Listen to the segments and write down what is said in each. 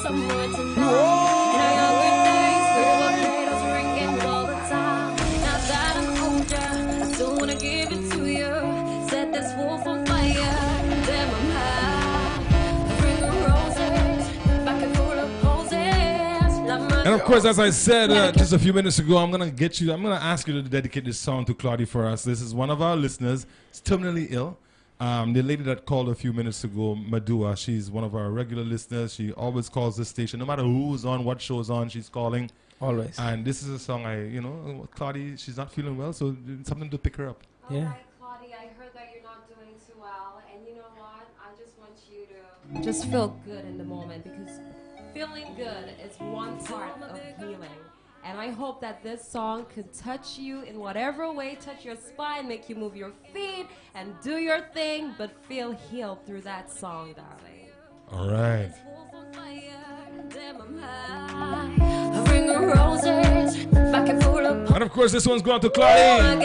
somewhere tonight. In our younger days, we were played those ring games all the time. Now that I'm older, I still wanna give it to you. Set this wolf on fire, then I'm high. A ring of roses, back and full of poses. And of course, as I said just a few minutes ago, I'm gonna ask you to dedicate this song to Claudia for us. This is one of our listeners. It's terminally ill. The lady that called a few minutes ago, Madua, she's one of our regular listeners. She always calls this station, no matter who's on, what show's on, she's calling. Always. And this is a song Claudia, she's not feeling well, so something to pick her up. Yeah. All right, Claudia, I heard that you're not doing too well, and you know what? I just want you to just feel good in the moment, because feeling good is one part of healing. And I hope that this song could touch you in whatever way, touch your spine, make you move your feet, and do your thing, but feel healed through that song, darling. All right. And of course, this one's going out to Claudia.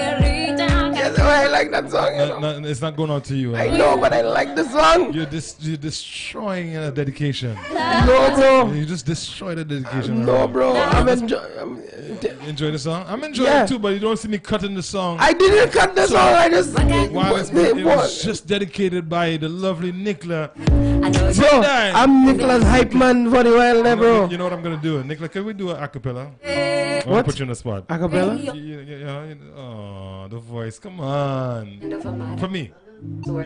Yes, I like that song. No, it's not going out to you. I know, but I like the song. You're destroying a dedication. No, bro. You just destroyed a dedication. No, bro. Enjoy the song? I'm enjoying it too, but you don't see me cutting the song. I didn't cut the song. I just... It was just dedicated by the lovely Nicola. Bro, I'm Nicola's hype man for the while there, bro. You know what I'm going to do? Nicola, can we do an acapella? What? Put you in the spot. Acapella? Oh, the voice. Come on. For me.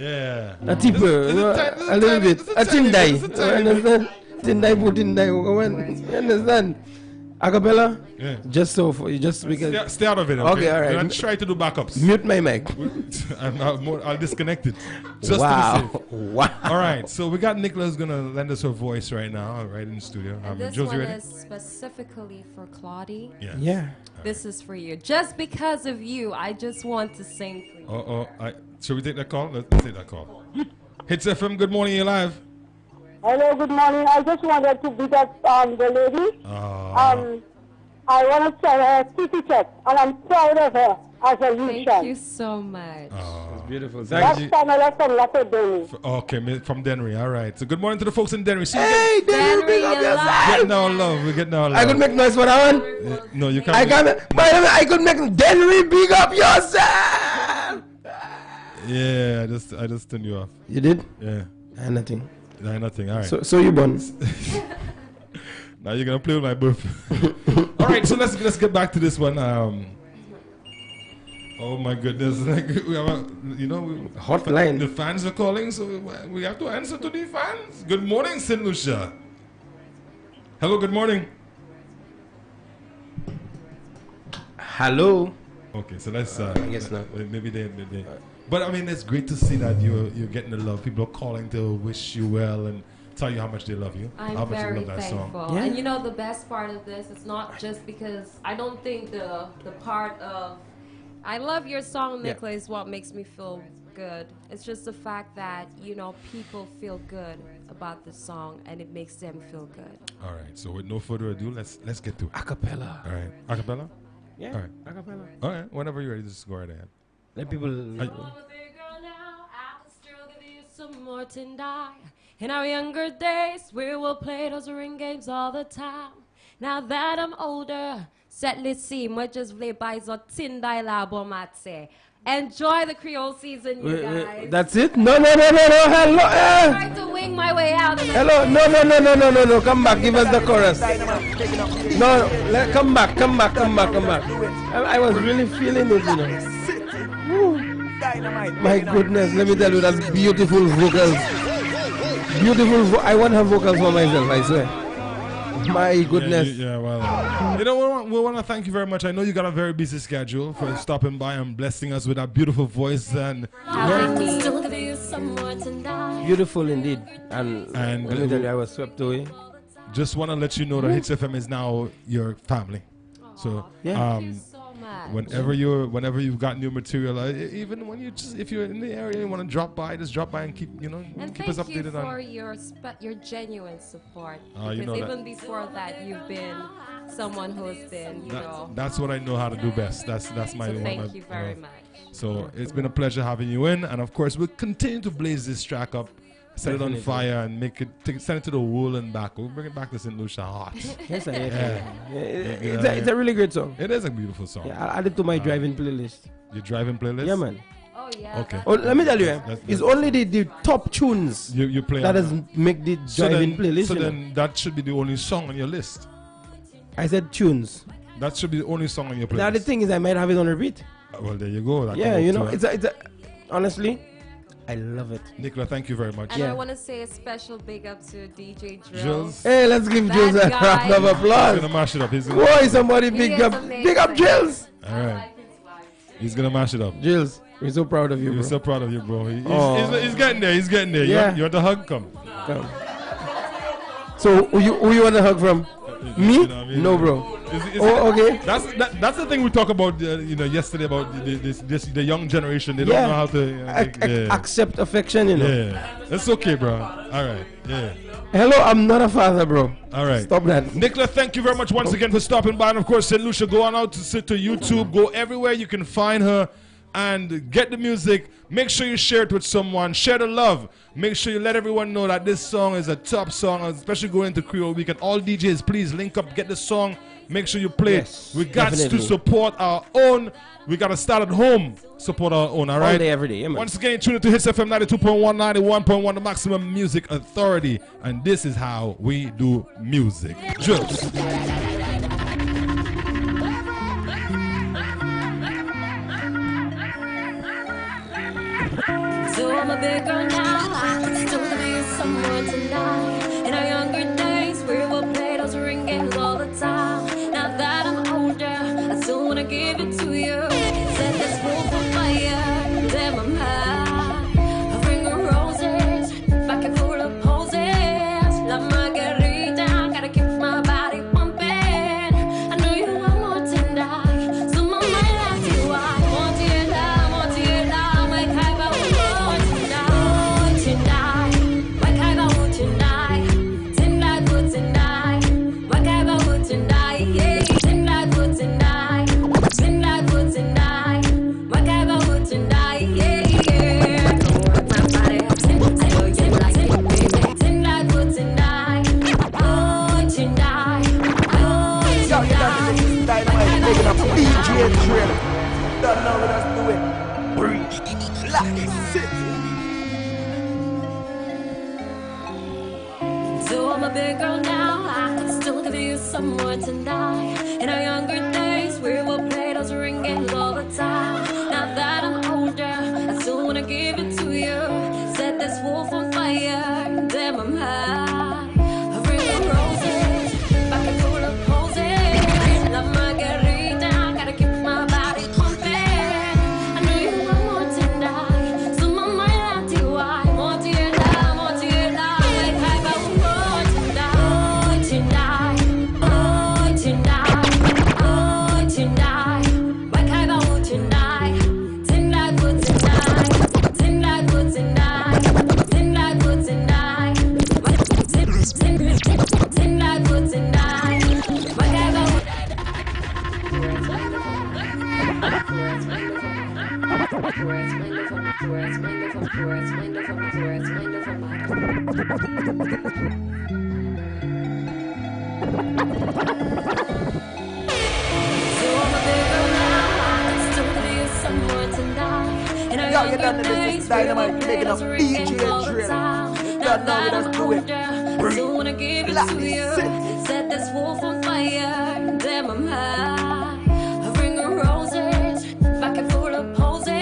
Yeah. A tipper. A little bit. A tindai. Understand? Tindai, tindai. You understand? Acapella? Yeah. Just so for you, just because. Stay out of it. Okay, all right. Don't try to do backups. Mute my mic. I'll disconnect it. Just wow. to be safe. Wow. All right. So we got Nicola's gonna lend us her voice right now, right in the studio. And this Josie, one ready? is specifically for Claudia. Yeah. Yeah. This is for you. Just because of you, I just want to sing for you. Should we take that call? Let's take that call. Hitz FM. Good morning. You're live. Hello, good morning. I just wanted to beat up the lady. I want to tell her kitty check, and I'm proud of her as a youth. Thank you so much. That's beautiful. That's Pamela from Denry. Okay, from Denry. All right. So good morning to the folks in Denry. Hey, Denry, big up yourself. Getting our love. We're getting our love. I could make noise for that one. No, you can't. By the way, I could make Denry, big up yourself. Yeah, I just turned you off. You did? Yeah. Nothing. Nothing. All right. So you born. Now you're gonna play with my birth. All right, so let's get back to this one. Oh my goodness! We have hotline. The fans are calling, so we have to answer to the fans. Good morning, St. Lucia. Hello. Good morning. Hello. Okay, so let's. I guess not. Maybe they. But I mean, it's great to see that you're getting the love. People are calling to wish you well and tell you how much they love you. I'm how much very you love that thankful. song. Yeah. And you know the best part of this, it's not just because I don't think the part of I love your song, Nicola, is what makes me feel good. It's just the fact that, people feel good about the song and it makes them feel good. All right, so with no further ado, let's get to it. Acapella. All right. Acapella? Yeah. All right. Acapella. All right. Whenever you're ready, just go right ahead. Let people. Some more tonight. In our younger days, we will play those ring games all the time. Now that I'm older, sadly see, much as play by so tindai labo matse. Enjoy the Creole season, you guys. That's it? No. Hello. I'm trying to wing my way out. Hello. No. Come back. Give us the chorus. No. Come back. I was really feeling it, Woo. My goodness, let me tell you, that's beautiful vocals. I want her vocals for myself, I swear. My goodness. Well, we want to thank you very much. I know you got a very busy schedule for stopping by and blessing us with that beautiful voice. And beautiful indeed. And let me tell you, I was swept away. Just want to let you know that Hitz FM is now your family. So, whenever you've got new material, even when if you're in the area and you want to drop by, just drop by and keep us updated on. Thank you for your genuine support. Because even before that, you've been someone who has been, That's what I know how to do best. That's my. So thank you very much. So it's been a pleasure having you in, and of course we'll continue to blaze this track up set it on fire and make it, send it to the world and back. We'll bring it back to St. Lucia hot. Yes, it's a really great song. It is a beautiful song. Yeah, I'll add it to my driving playlist. Your driving playlist? Yeah, man. Oh, yeah. Okay. Oh, let me tell you, it's only the top tunes you play that has make the driving playlist. So then that should be the only song on your list. I said tunes. That should be the only song on your playlist. Now the thing is, I might have it on repeat. Well, there you go. That Yeah, you know, it's a honestly, I love it. Nicola, thank you very much. And I want to say a special big up to DJ Drills. Hey, let's give Drills a round of applause. He's gonna mash it up. Boy, somebody big up Drills. All right. He's gonna mash it up. Drills, we're so proud of you, bro. We're so proud of you, bro. He's getting there. He's getting there. Yeah. You want the hug? Come. So, who you want to hug from? Me? You know what I mean? No, bro. Okay. That's the thing we talked about, yesterday about the young generation. They don't know how to accept affection, you know. Yeah, it's okay, bro. All right. Yeah. Hello, I'm not a father, bro. All right. Stop that. Nicola, thank you very much once again for stopping by. And of course, St. Lucia, go on out to YouTube. Go everywhere you can find her and get the music. Make sure you share it with someone. Share the love. Make sure you let everyone know that this song is a top song, especially going into Creole Week. And all DJs, please link up, get the song. Make sure you play it. We got to support our own. We got to start at home. Support our own, all right? All day, every day. Yeah, man. Once again, tune into Hitz FM 92.1, 91.1, the Maximum Music Authority. And this is how we do music. Just. So I'm a big girl now, I still could be someone tonight. In our younger days, we would play those ring games all the time. Now that I'm older, I still wanna give it to you. Set this wolf on fire, damn I'm high. A ring of roses, back and full of poses. La margarita, gotta keep my body pumping. I know you want more tonight, so my mind asks you why. Want you now, my kind of Don't know what else to do it. Breathe. Relax. Sit. So I'm a big girl now, I still could use someone tonight. In our younger days, we would play those ring games all the time. Now that I'm older, I still wanna give it to you. Set this wolf on fire, damn I'm high. A ring of roses, back and full of poses. La margarita, gotta keep my body pumping. I know you want more tonight, so my mind asks you why. More to your love, like I got more tonight. Oh tonight, oh tonight, like I got more tonight. Tonight, good tonight, tonight, good tonight, tonight, good tonight, tonight, good tonight, like I got. Yo, you done this is Dynamite, making up DJ drill. Don't know what else to it. Breathe. Relax. Sit. Set this wolf on fire, damn I'm high. A ring of roses, back and full of poses.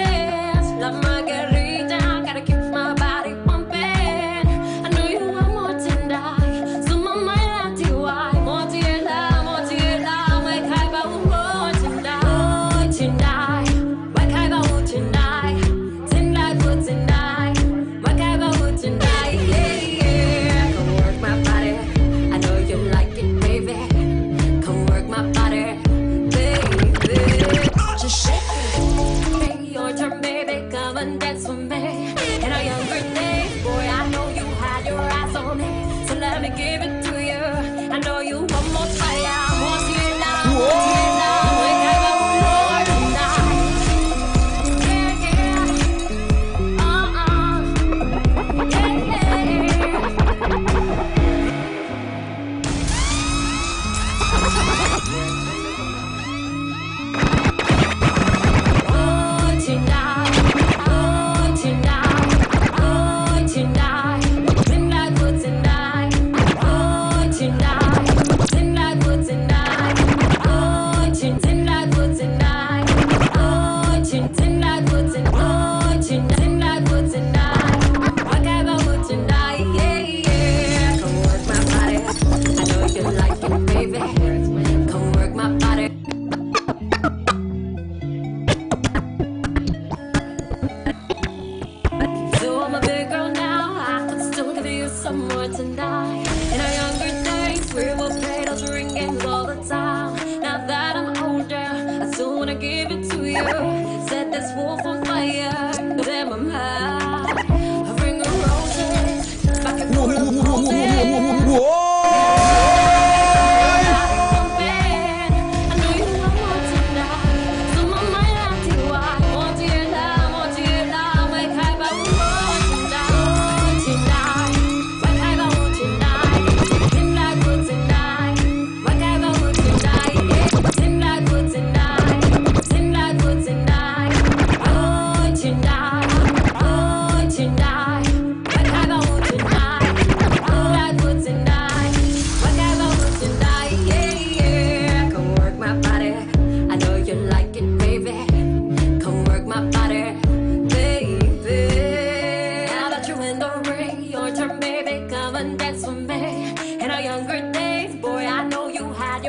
La margarita, gotta keep my body pumping. I know you want more tonight, so my mind asks you why. More to your love, like I got more tonight. Oh tonight, like I got more tonight. Tonight, good tonight, like I got more tonight. Yeah. Come work my body, I know you like it, baby. Come work my body, baby. Just shake it, take your turn, baby. Come and dance with me. In our younger days, boy, I know you had your eyes on me, so let me give it to you. I know you want more fire, more to your love, more to your love. Like I got more tonight. Yeah, yeah. Yeah, yeah.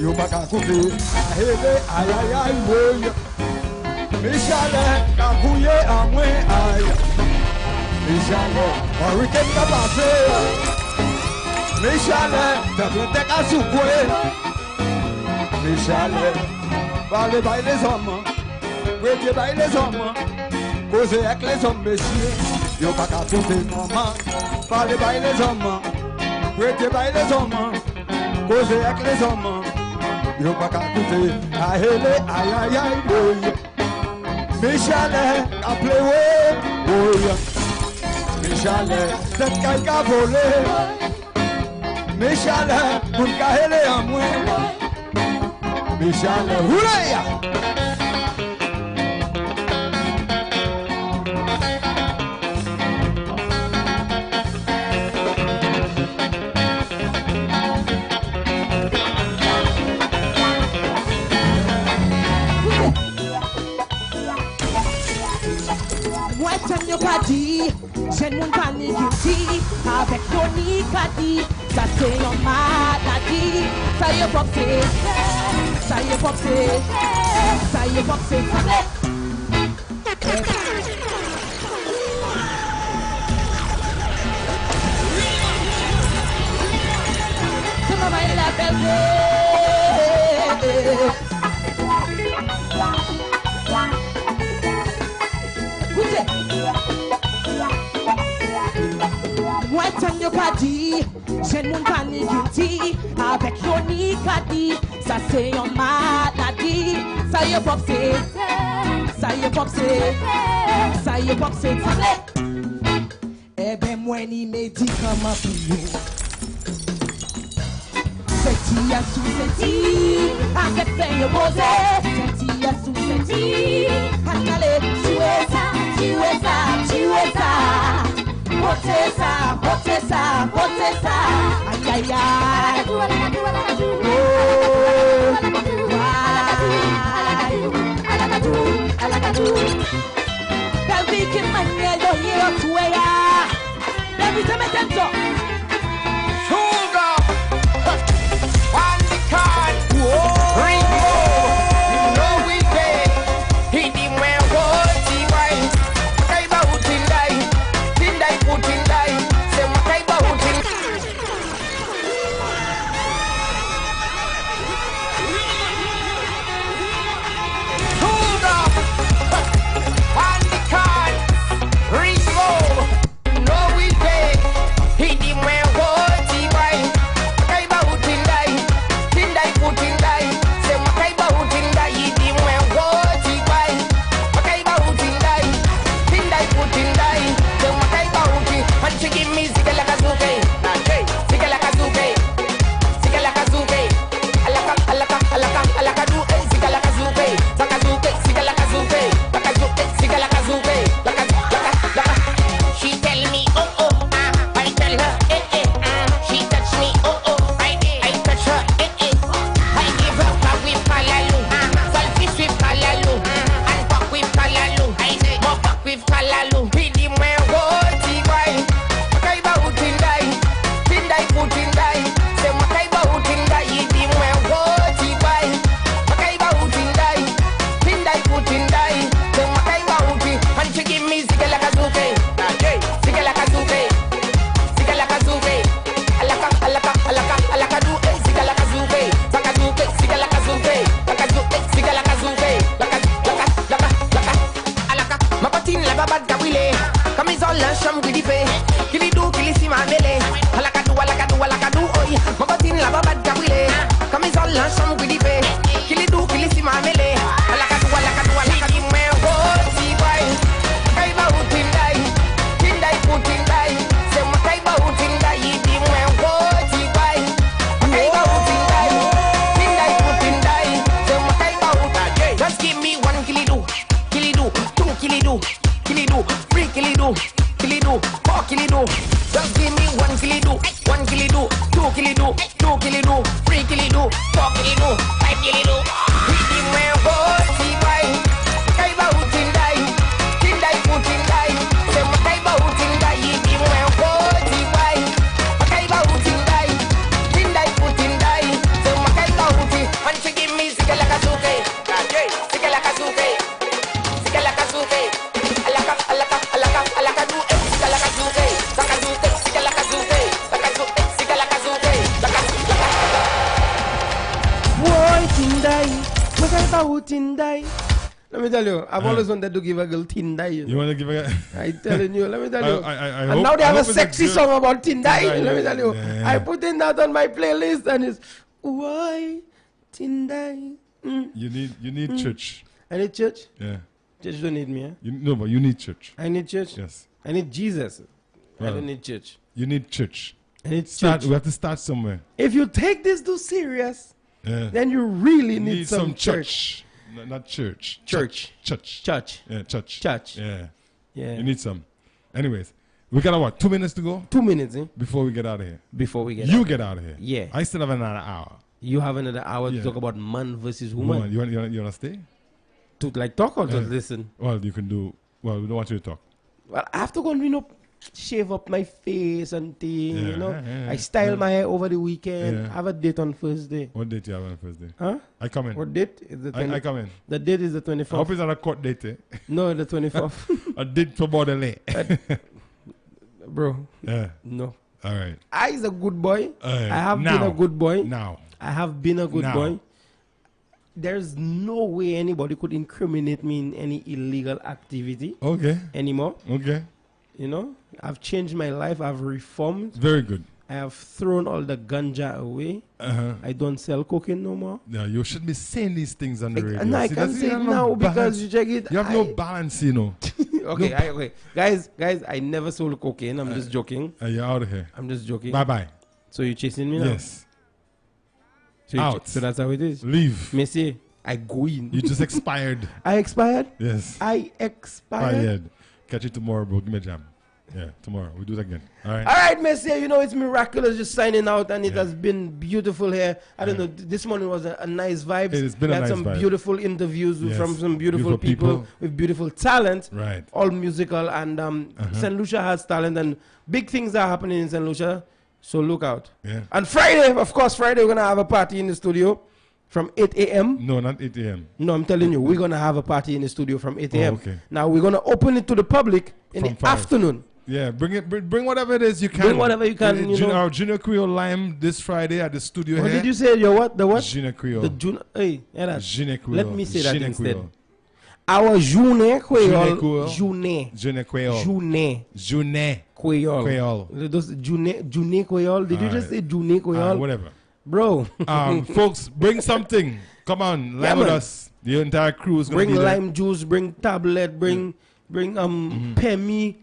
yo bakakufi ahele ayaya iwoye mishale kakuye amwe aya mishale hurricane kabase mishale tableteka sukwe mishale parle by les hommes wete by les hommes cause avec les hommes messieurs yo bakakufi maman parle by les hommes wete by les hommes cause avec les hommes yo bakakufi ahele ayaya iwoye mishale aplewe oya mishale tetkaika vole mishale kunkahele amwe mishale huleya J'ai mon panique ici, avec Tony Kadi, ça c'est une maladie. Ça y est boxé, ça y est boxé, ça y est boxé, c'est maman et la belle. J'ai mon panique guilty avec Tony Kadi, ça c'est une maladie. Ça y est boxé, ça y est boxé, ça y est boxé. Eh ben moi ni médicament pour nous. C'est à sous avec peine posée. C'est à sous allez, tuez ça. Botez ça, aïe aïe aïe. Baby, que mania yo hiero tuya. Baby, te meten to. Sugar, on the card, Ringo, you know we pay. He did well, what he right. I bout in die, didn't I put in die? Say what I bout in. Sugar, on the card, Ringo, you know we pay. He did well, what he right. I bout in die, didn't I put in die? Say what I bout in die. He did well, what he right. I bout in die, didn't I put in die? Say what I bout in. And she give me zika like a zuke, zika like a zuke, zika like a zuke. Alaka do, zika like a zuke, zika like a zuke, zika like a zuke, She tell me I tell her She touch me I touch her I give her pop with kalalu, saltfish with kalalu, and pop with kalalu, more pop with kalalu. Pidi mwe woti wai, makai ba utindai, tindai putindai, se makai ba utindai. Pidi mwe woti wai, makai ba utindai, tindai putindai, se makai ba uti. And she give me zika like a zuke, zika like a zuke, zika like a zuke. Alaka do, zika like a zuke, zika like a zuke, zika like a zuke, alaka. Ma patine la babad gawile, comme ils ont l'encham guidipé, kili do kili si ma mele. Alaka do, oi. Ma patine la babad gawile, comme ils ont l'encham guidipé, kili do kili si ma mele. Alaka do, di me woti wai, kai ba utindai, tindai putindai, se ma kai ba utindai. Di me woti wai, kai ba utindai, tindai putindai, se ma kai ba utindai. Just give me one kilido, two kilido, 3 kilido, 4 kilido. Just give me one kilido, 2 kilido, 3 kilido, 4 kilido, 5 kilido. Di me woti wai, kai ba utindai, tindai putindai, se ma kai ba utindai. Di me woti wai, kai ba utindai, tindai putindai, se ma kai ba utindai. Tindai. What about Tindai? Let me tell you, I've always wanted to give a girl Tindai. You want to give a... I'm telling you, let me tell you. And and now they have a sexy song about Tindai. Tindai. Let me tell you. Yeah. I put in that on my playlist and it's, why Tindai? You need church. I need church? Yeah. Church don't need me, eh? No, but you need church. I need church? Yes. I need Jesus. Well, I don't need church. You need church. I need church. church. We have to start somewhere. If you take this too serious, then you really need some church. Not church. Church. Church. Church. Yeah, church. Church. Yeah. Yeah. You need some. Anyways, we got what? 2 minutes to go? 2 minutes, eh? Before we get out of here. Before we get You out. get out of here. Yeah. I still have another hour. You have another hour to talk about man versus woman. You want to stay? To like talk or just listen? Well, you can do. Well, we don't want you to talk. Well, I have to go and shave up my face and thing. Yeah, You know, yeah, I style my hair over the weekend. Yeah. I have a date on Thursday. What date you have on Thursday? Huh? I come in. What date is the? I come in. The date is the I 24th. hope it's not a court date. Eh? No, the 24th. A date for Borderlay. Bro. Yeah. No. All right. I is a good boy. All right. I have Now. been a good boy. Now. I have been a good Now. boy. There's no way anybody could incriminate me in any illegal activity. Okay. Anymore. Okay. You know, I've changed my life. I've reformed. Very good. I have thrown all the ganja away. I don't sell cocaine no more. Yeah, you shouldn't be saying these things on the radio. And I See, can that's- say you it have no now because balance. you check it. You have no balance, you know. Okay, No- okay. Guys, I never sold cocaine. I'm just joking. You're out of here. I'm just joking. Bye-bye. So you're chasing me now? Yes. So, Out. So that's how it is. Leave. Messi, I go in. You just expired. I expired? Yes. I expired? Expired. Catch you tomorrow, bro. Give me a jam. Yeah, tomorrow. We'll do it again. All right. All right, Messi, you know, it's miraculous just signing out, and it has been beautiful here. I don't know, this morning was a nice vibe. It's been we a had nice some vibe. beautiful interviews Yes. from some beautiful Beautiful people people. with beautiful talent. Right. All musical, and St. Lucia has talent, and big things are happening in St. Lucia, so look out. Yeah. And Friday, of course, Friday, we're going to have a party in the studio from 8 a.m. No, not 8 a.m. No, I'm telling you, we're going to have a party in the studio from 8 a.m. Oh, okay. Now, we're going to open it to the public in From the 5. afternoon. Yeah, bring whatever it is you can. Bring whatever you can, you know. Our Junior Creole Lime this Friday at the studio What here. did you say? Your what? The what? Junior Creole. The June. Hey, yeah, that. Junior Creole. Let me say that Junior instead. Creole. Our June Creole. Creole. June. Junior Creole. June. June. Creole. Creole. Those June Creole. Did you just say June Creole? Whatever. Bro. Folks, bring something. Come on, lime with man. us. The entire crew is going to Bring be there. lime juice. Bring tablet. Bring Pemi.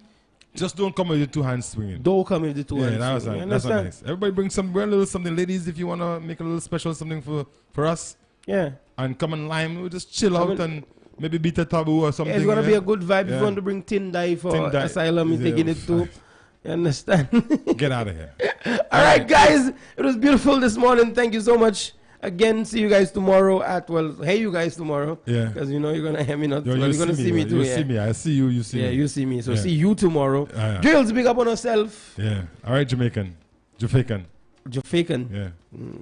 Just don't come with your two hands swinging. Don't come with the two hands. That's swinging. nice. You That's understand? nice. Everybody bring a little something. Ladies, if you want to make a little special something for us. Yeah. And come and lime. We'll just chill Come out in. and maybe beat a taboo or something. It's going to yeah? be a good vibe. If Yeah. you want to bring Tindai for Tindai. Asylum, he's Yeah. taking it too. You understand? Get out of here. All right, guys. It was beautiful this morning. Thank you so much. Again, see you guys tomorrow hey, you guys tomorrow. Yeah. Because you know you're going to hear me not. Yo, Well, you're going to see me too. You Yeah. see me. I see you. You see Yeah, me. you see me. So Yeah. see you tomorrow. Yeah. Drills, big up on yourself. Yeah. All right, Jamaican. Jamaican. Yeah.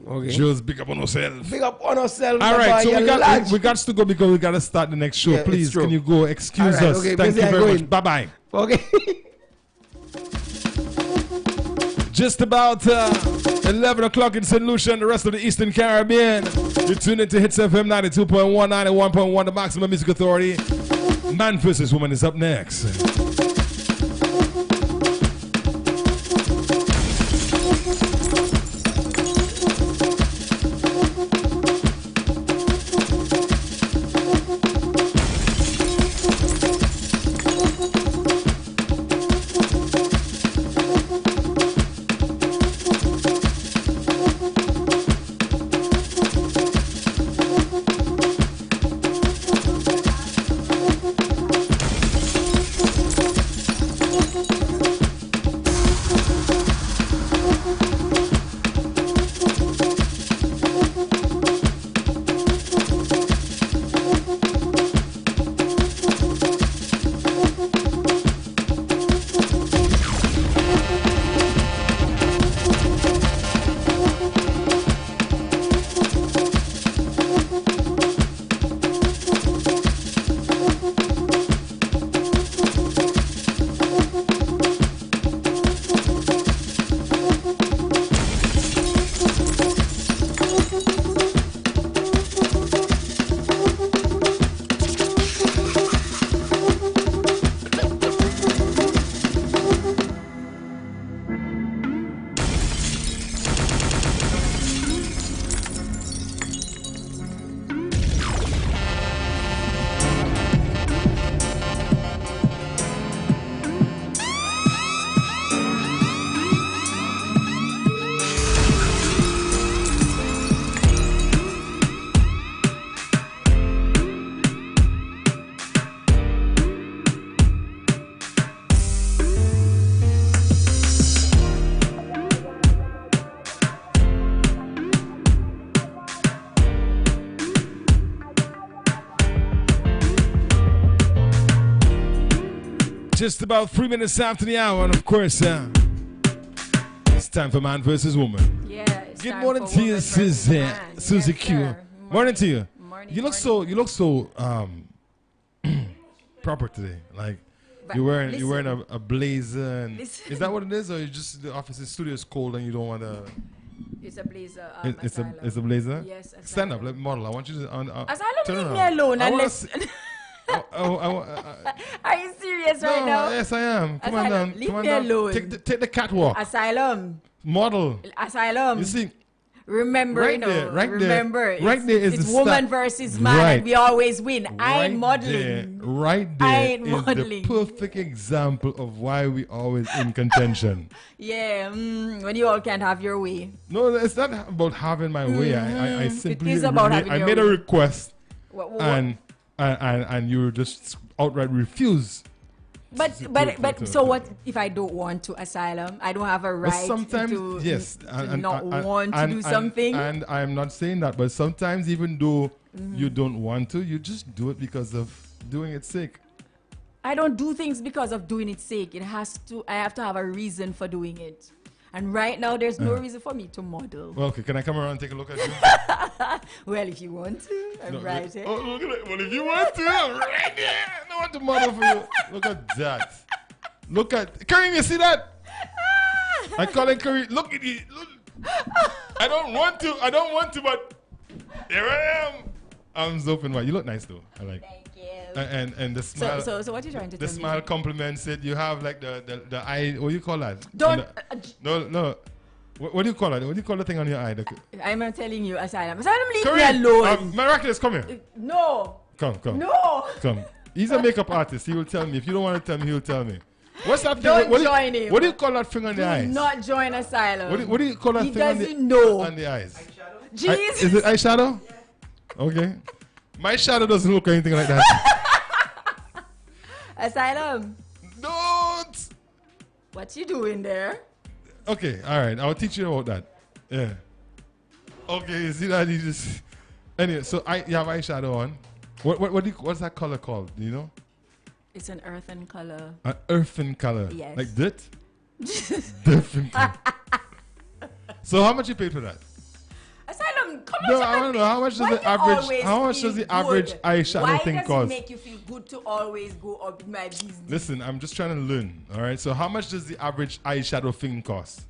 Okay. Jules, big up on yourself. Big up on yourself. All right, so you we got to go because we got to start the next show. Yeah, it's Please, true. can you go? Excuse All right, us. okay, Thank busy, you I very go much. in. Bye-bye. Okay. Just about 11 o'clock in St. Lucia and the rest of the Eastern Caribbean. You're tuned into Hitz FM 92.1, 91.1, the Maximum Music Authority. Man vs. Woman is up next. just about 3 minutes after the hour, and of course, it's time for Man versus Woman. Yeah. It's Good time morning for to you, woman versus Susie. man. Susie Yes, Q. sir. Morning to you. Morning, You look so proper today. Like you're wearing a blazer, and is that what it is, or you just the office, the studio is cold and you don't want to? It's a blazer. It's a blazer. Yes. Asylum. Stand up, let me model. I want you to. Asylum, turn leave around. me alone. Unless. Are you serious right now? Yes, I am. Come on Asylum, down. leave Come on me down. alone. Take the catwalk. Asylum. Model. Asylum. You see. Remember, Right there, remember, right there is it's the woman start. versus man, Right. and we always win. I ain't modeling. Right there I ain't is modeling. the perfect example of why we always in contention. Yeah, when you all can't have your way. No, it's not about having my way. I simply is about having I your made a way. request, What? and you just outright refuse. But so what if I don't want to asylum? I don't have a right sometimes, to yes, to not want to do something. And I'm not saying that, but sometimes even though you don't want to, you just do it because of doing its sake. I don't do things because of doing its sake. I have to have a reason for doing it. And right now, there's no reason for me to model. Well, okay, can I come around and take a look at you? Well, if you want to, I'm right here. Oh, look at it. Well, if you want to, I'm right there. I don't want to model for you. Look at that. Look at Kareem. You see that? I call it Kareem. Look at it. Look. I don't want to, but there I am. Arms open wide. You look nice though. I like. Thank you. And the smile. So what are you trying to the tell me? smile compliments it. You have like the eye. What do you call that? Don't. No. What do you call it? What do you call the thing on your eye? I'm not telling you, Asylum. Asylum, leave Kareem, me alone. Miraculous, come here. No. Come. No. Come. He's a makeup artist. He will tell me. If you don't want to tell me, he'll tell me. What's that thing? Don't join him. What do you call that thing on the Do eyes? not join Asylum. What do you call that He thing on doesn't know. on the eyes? Jesus. Is it eyeshadow? Okay. My shadow doesn't look anything like that. Asylum. Don't. What you doing there? Okay, all right. I'll teach you about that. Yeah. Okay, you see that? You just... Anyway, so you have eyeshadow on. What's that color called? Do you know? It's an earthen color. An earthen color. Yes. Like that? Different color. So how much you paid for that? Asylum, come No, on. I want to know how much does the average eyeshadow thing Why cost? does it make you feel good to always go up in my business? Listen, I'm just trying to learn. All right. So how much does the average eyeshadow thing cost?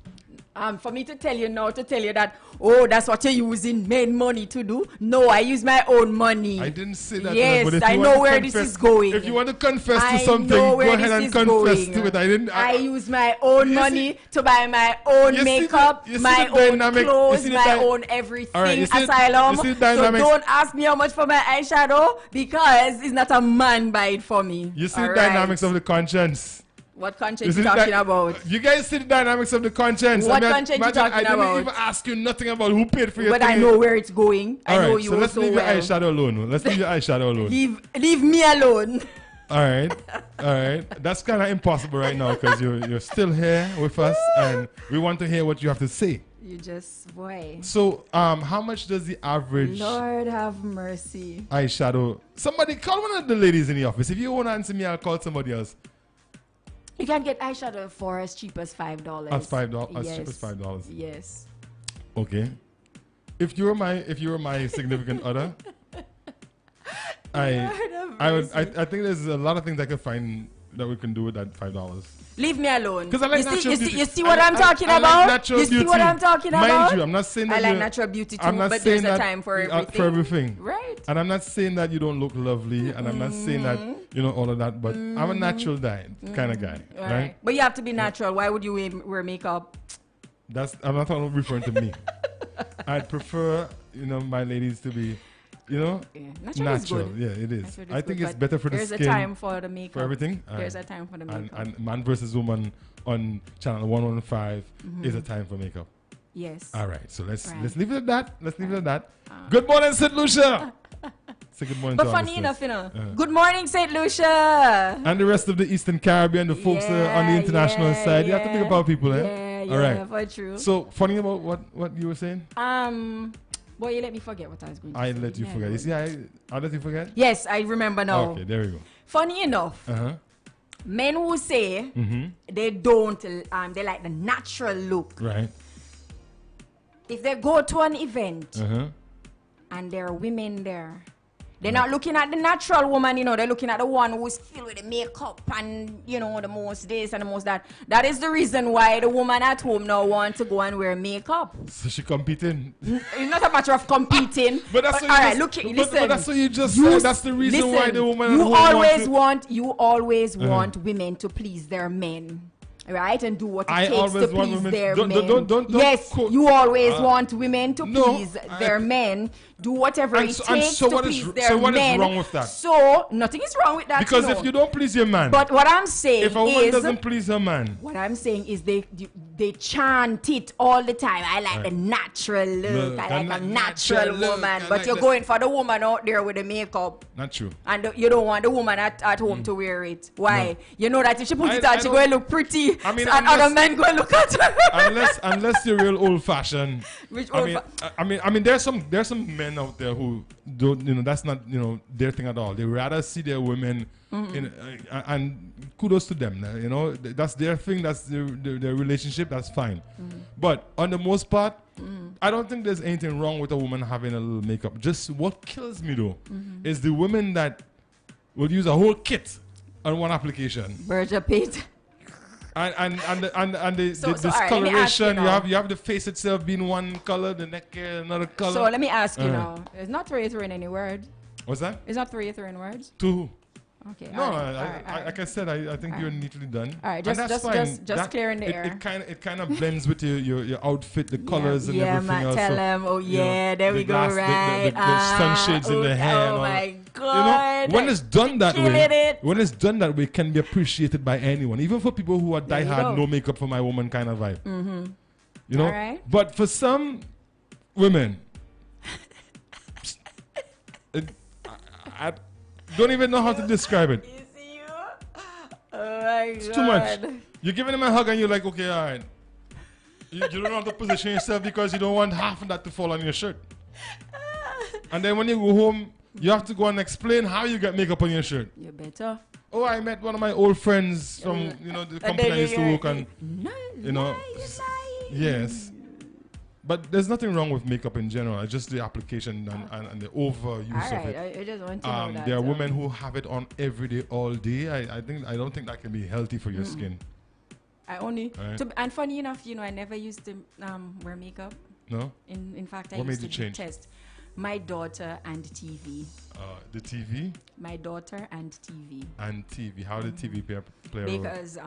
For me to tell you now, to tell you that, that's what you're using main money to do. No, I use my own money. I didn't say that. Yes, but if I you know want to where confess, this is going. If you want to confess to I something, know go where ahead this and is confess going. to it. I use my own money to buy my own makeup, my own clothes, my own everything. Right, Asylum. you see So don't ask me how much for my eyeshadow because it's not a man buy it for me. You see All the right? dynamics of the conscience. What conscience you talking about? You guys see the dynamics of the conscience. What conscience you talking I didn't about? even ask you nothing about who paid for your But thing. I know where it's going. I know you so let's so leave well. your eyeshadow alone. Let's leave your eyeshadow alone. Leave me alone. All right. That's kind of impossible right now because you're still here with us and we want to hear what you have to say. You just, boy. So, how much does the average Lord have mercy. eyeshadow? Somebody call one of the ladies in the office. If you won't answer me, I'll call somebody else. You can get eyeshadow for as cheap as $5. As $5, as yes. cheap as $5. Yes. Okay. If you were my significant other, I think there's a lot of things I could find that we can do with that $5. Leave me alone. Because I like natural beauty. You see what I'm talking about? Like natural you see what I'm talking about? Mind you, I'm not saying that I like natural beauty too, I'm not but saying there's a that time for everything. Right. And I'm not saying that you don't look lovely, and I'm not saying that all of that. But I'm a natural kind of guy, right? But you have to be natural. Why would you wear makeup? I'm not referring to me. I'd prefer my ladies to be. Natural. Is good. Yeah, it is. I think good, it's better for the skin. There's a time for the makeup. For everything. There's a time for the makeup. And Man vs. Woman on channel 115 is a time for makeup. Yes. All right. So let's leave it at that. Good morning, St. Lucia. Say good morning. But funny enough, good morning, St. Lucia. And the rest of the Eastern Caribbean, the folks on the international side. You have to think about people, eh? Yeah, all right. For true. So funny about what you were saying? Boy, you let me forget what I was going to say. I let you forget. You see, I let you forget? Yes, I remember now. Okay, there we go. Funny enough, Men who say they don't, they like the natural look. Right. If they go to an event and there are women there, they're not looking at the natural woman, you know, they're looking at the one who's filled with the makeup and, you know, the most this and the most that. That is the reason why the woman at home now wants to go and wear makeup. So she competing. It's not a matter of competing. But that's all what you right, just, look, but listen. that's what you just said. That's the reason why the woman You always want want women to please their men. Right, and do what it I takes always to want please women- their don't- men. don't Yes, quote- you always want women to no, please their men. Do whatever And it so- and takes so to what is- please so their what is men. wrong with that? So nothing is wrong with that. Because no. if you don't please your man, But what I'm saying if a woman is, doesn't please her man, what I'm saying is they chant it all the time. I like the natural look. I like a natural woman. But you're going for the woman out there with the makeup. not true. And you don't want the woman at home to wear it. Why? No. You know that if she put I- it I on, she don't- going to look pretty. I mean, and other men going to look at her. unless you're real old fashioned. Which I old mean, I mean, there's some men out there who don't, you know, that's not, you know, their thing at all. They rather see their women in, and kudos to them. You know, that's their thing. That's their relationship. That's fine. But on the most part, I don't think there's anything wrong with a woman having a little makeup. Just what kills me though is the women that will use a whole kit on one application. Virgil Pate. And the So, all right, let me ask discoloration, you you now. have the face itself being one color, the neck hair another color. So let me ask you now. It's not three in any word. What's that? It's not three in words. To who? Okay. No, all right. like I said, I think you're neatly done. All right, And just- that's just- fine. just clearing the air. It kind of blends with your outfit, the colors and yeah, everything man, else. tell So, them. Oh you know, yeah, there the we go. glass- Right. the sunshades in the hair. and Oh all my that. God. You know, when it's done that Killing way, it. when it's done that way, it can be appreciated by anyone, even for people who are There you diehard, go. no makeup for my woman kind of vibe. You know, All right. but for some women, I don't even know how to describe it. Oh my It's too much. You're giving them a hug and you're like, okay, all right. You don't know how to position yourself because you don't want half of that to fall on your shirt. And then when you go home, you have to go and explain how you get makeup on your shirt. You better. Oh, I met one of my old friends from, you know, the company I used to work on. You know, yes. But there's nothing wrong with makeup in general. It's just the application and the overuse All of right, it. I just want to know that. There are women who have it on every day, all day. I don't think that can be healthy for your skin. I only, Right. and funny enough, you know, I never used to wear makeup. No? In fact, I What made used you to change? test my daughter and TV. The TV My daughter and TV. and TV. How did TV play a role? Because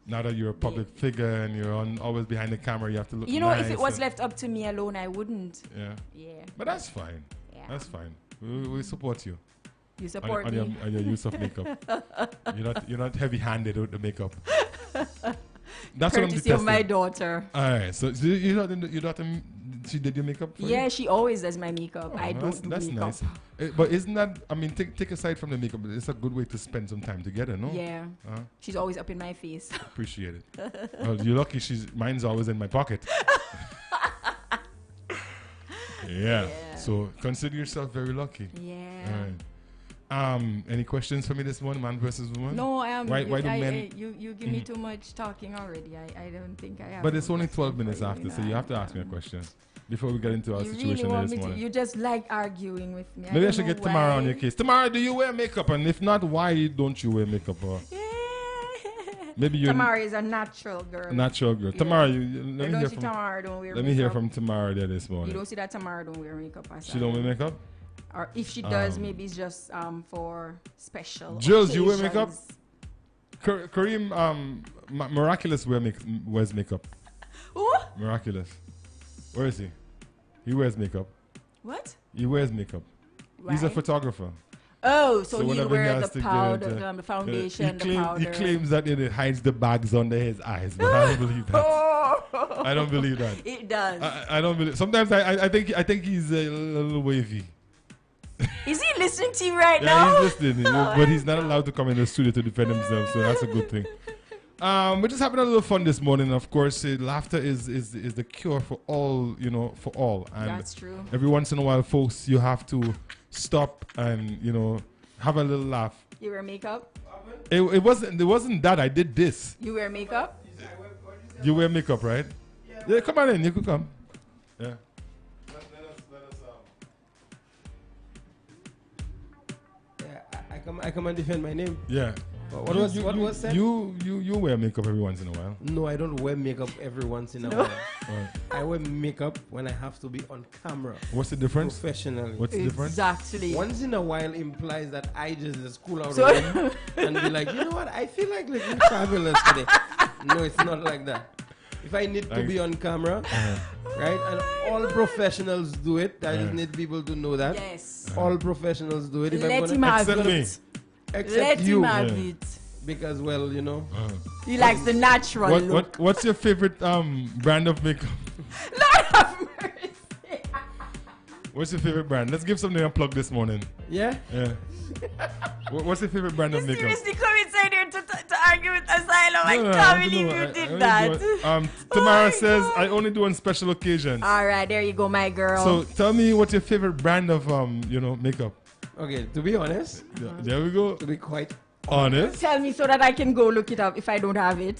Now that you're a public figure and you're always behind the camera, you have to look you know, nice if it was and- left up to me alone, I wouldn't. Yeah. Yeah. But that's fine. Yeah. That's fine. We support you. You support on me. on your use of makeup. You're not heavy-handed with the makeup. That's what I'm Courtesy of detesting. my daughter. All right. So your daughter, she did your makeup for you? Yeah, she always does my makeup. Oh, I don't do that's makeup. nice. But isn't that, I mean, take aside from the makeup, it's a good way to spend some time together, no? Yeah. She's always up in my face. Appreciate it. Well, you're lucky mine's always in my pocket. Yeah. So consider yourself very lucky. Yeah. All right. Any questions for me this morning, man versus woman? No, I am. Why do men? You give me too much talking already. I don't think I have. But it's no only question 12 minutes for you, after, you so know. you have to ask me a question before we get into our You really situation want this me to? morning. You just like arguing with me. Maybe I don't should know get Tamara on why. your case. Tamara, do you wear makeup? And if not, why don't you wear makeup? Or maybe you're Tamara is a natural girl. a natural girl. Yeah. Tamara, let You me don't hear see from Tamara don't wear let me hear makeup. from Tamara there this You morning. don't see that Tamara don't wear makeup. She don't wear makeup? Or if she does, maybe it's just for special. Jules, you wear makeup? occasions. Kareem, Miraculous wears makeup. Who? Miraculous. Where is he? He wears makeup. What? He wears makeup. He's a Right. photographer. Oh, so he'll whenever he wear has the to powder, get, the foundation, he the powder. He claims that it hides the bags under his eyes, but I don't believe that. I don't believe that. It does. I don't believe. Sometimes I think he's a little wavy. Is he listening to you right Yeah, now? he's listening, but he's not allowed to come in the studio to defend himself, so that's a good thing. We're just having a little fun this morning. Of course, laughter is the cure for all, for all. And That's true. every once in a while, folks, you have to stop and, have a little laugh. You wear makeup? It wasn't that. I did this. You wear makeup? You wear makeup, right? Yeah, come on in. You could come. Yeah. I come and defend my name. Yeah. What was said? You wear makeup every once in a while. No, I don't wear makeup every once in a while. Right. I wear makeup when I have to be on camera. What's the difference? Professionally. What's the difference? Exactly. Once in a while implies that I just cool out and be like, you know what? I feel like looking fabulous today. No, it's not like that. If I need to be on camera, right? And all professionals do it. I just need people to know that. Yes. All professionals do it. If Let him have it. Except Let you. him have it. Because, well, you know. He likes the natural look. What's your favorite brand of makeup? Lord have mercy. What's your favorite brand? Let's give something a plug this morning. Yeah? Yeah. What's your favorite brand of makeup? Seriously come inside here to argue with Asylum. I can't believe you did that. Tamara says, I only do on special occasions. All right, there you go, my girl. So tell me what's your favorite brand of makeup? Okay, to be honest. There we go. To be quite honest. Tell me so that I can go look it up if I don't have it.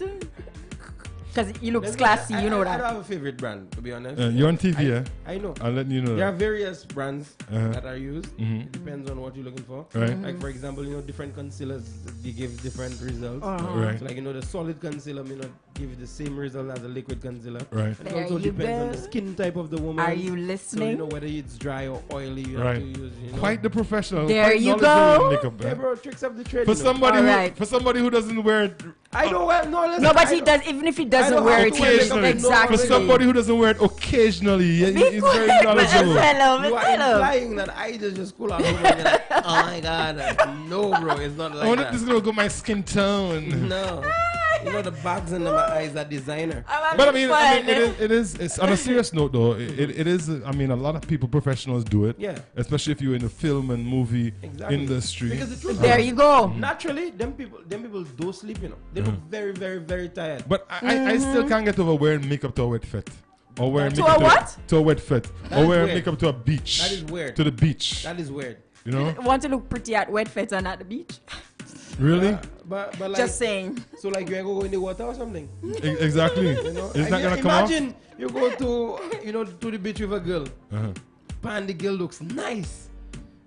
Because he looks classy, you know that. I don't have a favorite brand, to be honest. You're on TV, yeah? I know. I'll let you know. There are various brands that are used. Mm-hmm. It depends on what you're looking for. Right. Like, for example, different concealers, they give different results. Right. So, like, the solid concealer may not give you the same result as a liquid concealer. Right. It also depends on the skin type of the woman. Are you listening? So, whether it's dry or oily, you have to use, Quite the professional. There quite you go. Makeup, yeah, bro, tricks of the trade. For somebody who doesn't wear it. I don't wear no, but he does. Even if he doesn't wear it, exactly. For somebody who doesn't wear it occasionally, he's very knowledgeable. You are implying that I just cool out over and like, oh my god, no, bro, it's not like that. This is gonna go my skin tone. No. The bags under my eyes are designer. But I mean, it's on a serious note though. It is. I mean, a lot of people, professionals, do it. Yeah. Especially if you're in the film and movie industry. Because the truth there you go. Naturally, them people don't sleep. They look very, very, very tired. But I still can't get over wearing makeup to a wet fit. Or wearing to makeup a what? To a wet fit. That or wearing weird. makeup to a beach. That is weird. To the beach. That is weird. You know? Want to look pretty at wet feet and at the beach? Really? But like, just saying. So like you ain't gonna go in the water or something? Exactly. It's not gonna come off. Imagine you go to to the beach with a girl. And the girl looks nice.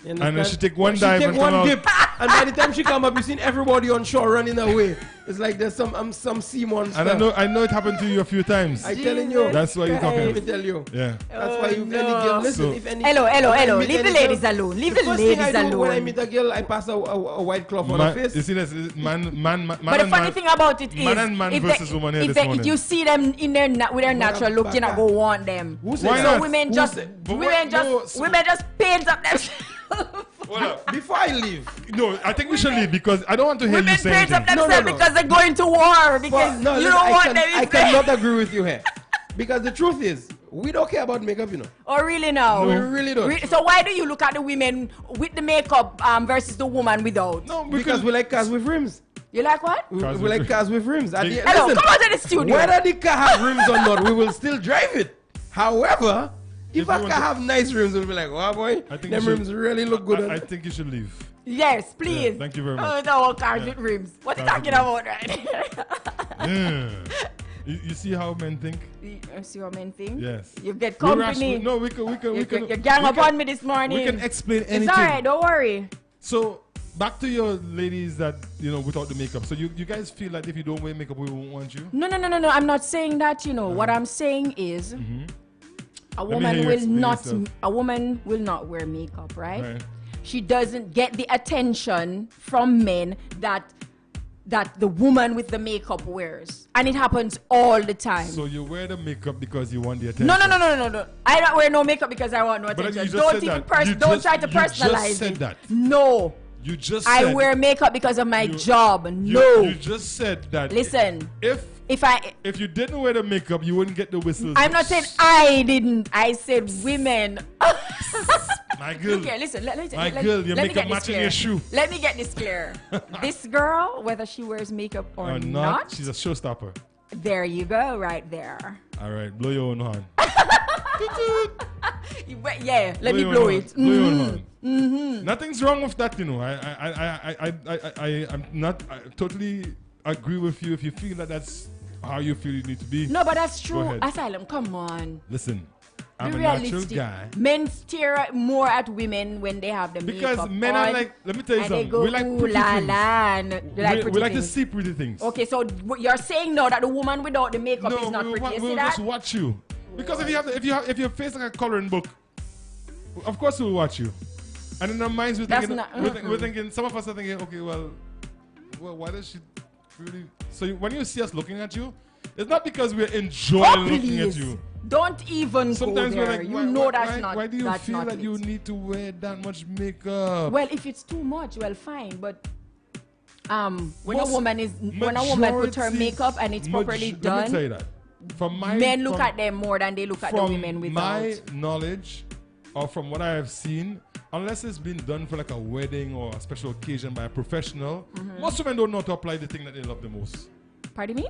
And then she take one dive and come dip. And by the time she come up, you seen everybody on shore running away. It's like there's some sea monster. And I know it happened to you a few times. I'm telling you. That's why you're talking. Let me tell you. Yeah. That's why you any girl. Listen, if any. Hello. Leave the ladies alone. Leave the ladies alone. When I meet a girl, I pass a white cloth on her face. You see this man. But the funny thing about it is, man and man versus woman here this morning. If you see them in with their natural look, you're not gonna want them. Who said Why that? not? So women just paint up themselves. Before I leave, no, I think we should leave because I don't want to hear you say Women paint up anything. themselves because they're going to war because you don't want them. I cannot agree with you here because the truth is we don't care about makeup, Oh, really now? No, we really don't. So why do you look at the women with the makeup versus the woman without? No, because we like cars with rims. You like what? We like cars with rims. Hello, come on to the studio. Whether the car have rims or not, we will still drive it. However, if a car have nice rims, we'll be like, wow, boy, them rims really look good. I think you should leave. Yes, please. Yeah, thank you very much. Oh, no, cars with rims. What are you talking about, right? Yeah. You see how men think? You see how men think? Yes. You get company. No, we can. You gang up on me this morning. We can explain anything. It's alright, don't worry. So, back to your ladies that, without the makeup. So, you guys feel like if you don't wear makeup, we won't want you? No. I'm not saying that, What I'm saying is... A woman will not wear makeup, right? She doesn't get the attention from men that the woman with the makeup wears, and it happens all the time. So you wear the makeup because you want the attention? No. I don't wear no makeup because I want no attention. Don't try to personalize just said it. That. No. You just I said wear makeup because of my job. No. You just said that. Listen. If you didn't wear the makeup, you wouldn't get the whistles. I'm not saying I didn't. I said women. My girl. Okay, listen. Your makeup matching your shoe. Let me get this clear. This girl, whether she wears makeup or not, she's a showstopper. There you go, right there. All right, blow your own horn. Yeah, let me blow it. Blow your own horn. Nothing's wrong with that, you know. I'm not I totally agree with you if you feel that that's how you feel you need to be. No, but that's Go true. ahead. Asylum, come on. Listen, I'm Be a natural realistic. guy. Men stare more at women when they have the Because makeup men on, are like, let me tell you and something. They go, We like ooh pretty la things. la, and they like pretty We like to things. see pretty things. Okay, so you're saying now that the woman without the makeup is not pretty. You see we'll that? just watch you. Because if your face like a coloring book, of course we'll watch you. And in our minds we're That's thinking, not- we're thinking, some of us are thinking, okay, well, why does she really? So when you see us looking at you, it's not because we're enjoying looking at please. you. Don't even Sometimes go we're there. like, You know that's why, not. why do you that's feel not that it. you need to wear that much makeup? Well, if it's too much, well, fine. But when Most- a woman puts her majority- makeup and it's properly Let me done, tell you that. From my men look from- at them more than they look at the from women without. my knowledge or from what I have seen, unless it's been done for like a wedding or a special occasion by a professional, most women don't know how to apply the thing that they love the most. Pardon me?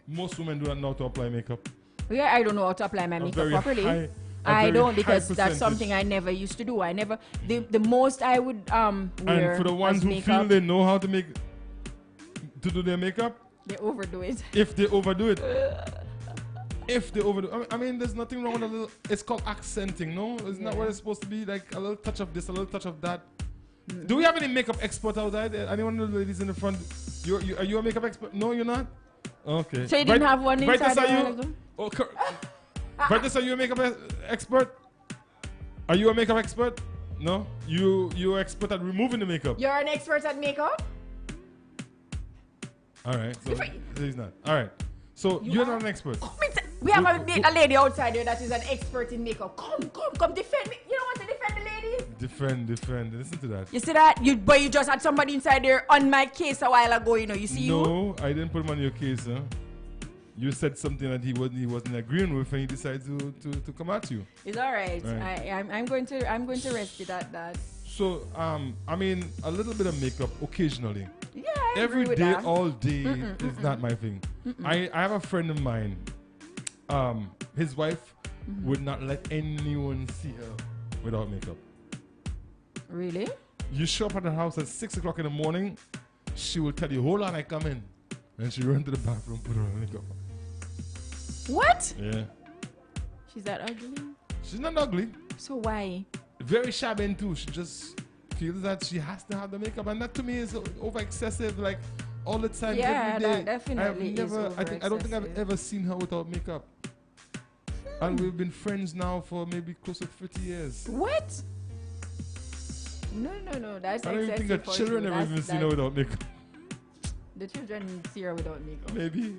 Most women do not know how to apply makeup. Yeah, I don't know how to apply my A makeup very properly. high- a I very don't high because that's percentage. something I never used to do. I never the most I would wear And for the ones as who makeup, feel they know how to do their makeup, they overdo it. if they overdo it. If they overdo, I mean, there's nothing wrong with a little. It's called accenting, no? Isn't that what it's supposed to be? Like a little touch of this, a little touch of that. Do we have any makeup expert out there? Anyone of the ladies in the front? Are you a makeup expert? No, you're not. Okay. So you didn't have one inside Vitus, the are one you? of them? Oh, Vitus, are you a makeup expert? Are you a makeup expert? No. You're expert at removing the makeup. You're an expert at makeup? All right. So he's not. All right. So you're not an expert. We have a lady outside there that is an expert in makeup. Come defend me. You don't want to defend the ladies? Defend. Listen to that. You see that? But you just had somebody inside there on my case a while ago, you know. You see No, I didn't put him on your case, huh? You said something that he wasn't agreeing with, and he decided to come at you. It's all right. Right. I'm going to rest it at that. So I mean, a little bit of makeup occasionally. Yeah, I Every agree with day, that. all day is not my thing. I have a friend of mine. His wife would not let anyone see her without makeup. Really? You show up at her house at 6 o'clock in the morning, she will tell you, "Hold on, I come in," and she run to the bathroom, put her makeup on. What? Yeah. She's that ugly? She's not ugly. So why? Very shabby too. She just feels that she has to have the makeup, and that to me is over excessive. Like all the time, Yeah, every day. that definitely is I don't think I've over-excessive. ever seen her without makeup. And we've been friends now for maybe close to 30 years. What? No. That's I don't even think excessive the for children you. ever even seen her without makeup. The children see her without makeup. Maybe.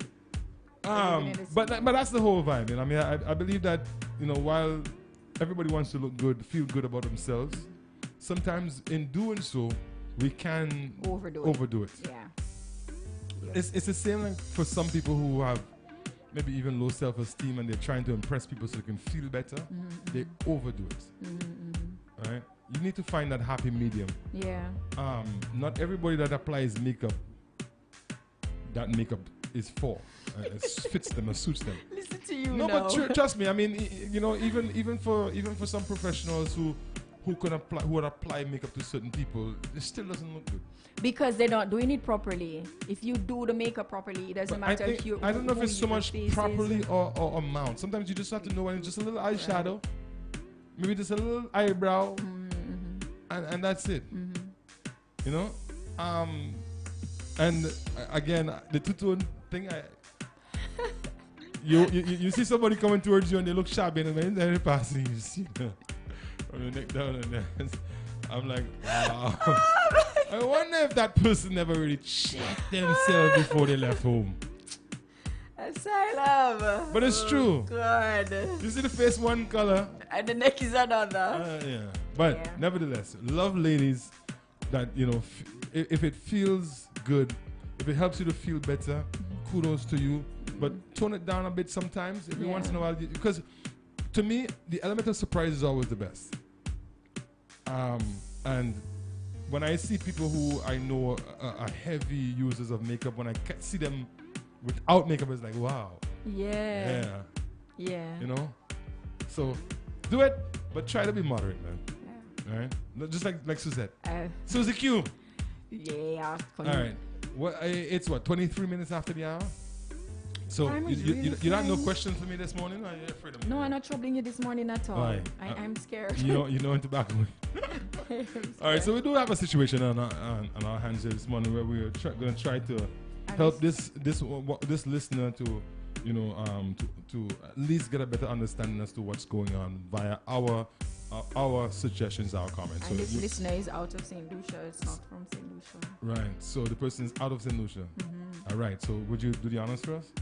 Even in the But that's the whole vibe. You know? I mean, I believe that, you know, while everybody wants to look good, feel good about themselves, sometimes in doing so, we can overdo it. Yeah. It's the same like for some people who have maybe even low self-esteem and they're trying to impress people so they can feel better. They overdo it. All right? You need to find that happy medium. Yeah. Not everybody that applies makeup, that makeup is for. It fits them, it suits them. Listen to you No, now. but trust me. I mean, you know, even for some professionals who would apply makeup to certain people, it still doesn't look good. Because they're not doing it properly. If you do the makeup properly, it doesn't But matter if you. I don't know if who it's so your much face is. properly or amount. Sometimes you just have to know when it's just a little eyeshadow, maybe just a little eyebrow, and that's it. You know, and again, the two-tone thing. You see somebody coming towards you and they look shabby, and then they're passing, you see from the neck down, and then I'm like, wow. I wonder if that person never really checked themselves before they left home. Asylum. But it's true. God. You see the face one color. And the neck is another. Yeah. But nevertheless, love ladies that, you know, if it feels good, if it helps you to feel better, kudos to you. But tone it down a bit sometimes, every once in a while. Because to me, the element of surprise is always the best. And when I see people who I know are heavy users of makeup, when I see them without makeup, it's like, wow. Yeah. You know? So do it, but try to be moderate, man. Right? Just like Suzette. Uh, Susie Q. Yeah. All right. Well, it's what, 23 minutes after the hour? So Time is you really don't have no flying. questions for me this morning? Or are you afraid of me? No, I'm not troubling you this morning at all. Why? I'm scared. You know in tobacco. All right, so we do have a situation on our hands here this morning where we're going to try to help this listener to, you know, to at least get a better understanding as to what's going on via our suggestions, our comments. And So this listener is out of St. Lucia. It's not from St. Lucia. right. So the person is out of St. Lucia. All right. So would you do the honors for us?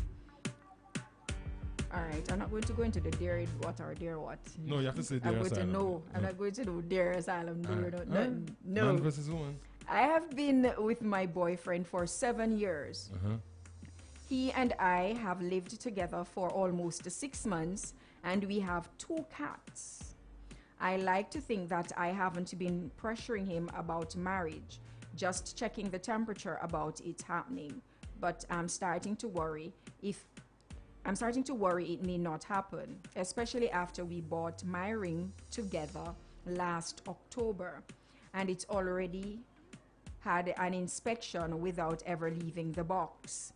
All right, I'm not going to go into the dare what or dare what. No, you have to say I'm dare going to asylum. know. I'm Yeah. not going to do dare asylum. All No, right. no, All right. no. Man versus woman. I have been with my boyfriend for 7 years. Uh-huh. He and I have lived together for almost 6 months, and we have 2 cats. I like to think that I haven't been pressuring him about marriage, just checking the temperature about it happening. But I'm starting to worry it may not happen, especially after we bought my ring together last October, and it's already had an inspection without ever leaving the box.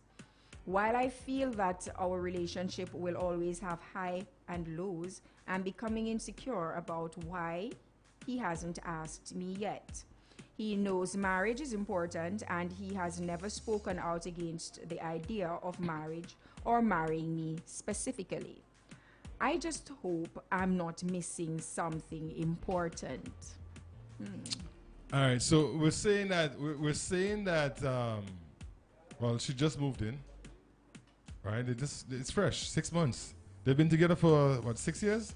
While I feel that our relationship will always have high and lows, I'm becoming insecure about why he hasn't asked me yet. He knows marriage is important, and he has never spoken out against the idea of marriage or marrying me specifically. I just hope I'm not missing something important. All right, so we're saying that well, she just moved in, right? It's fresh, 6 months. They've been together for what, 6 years?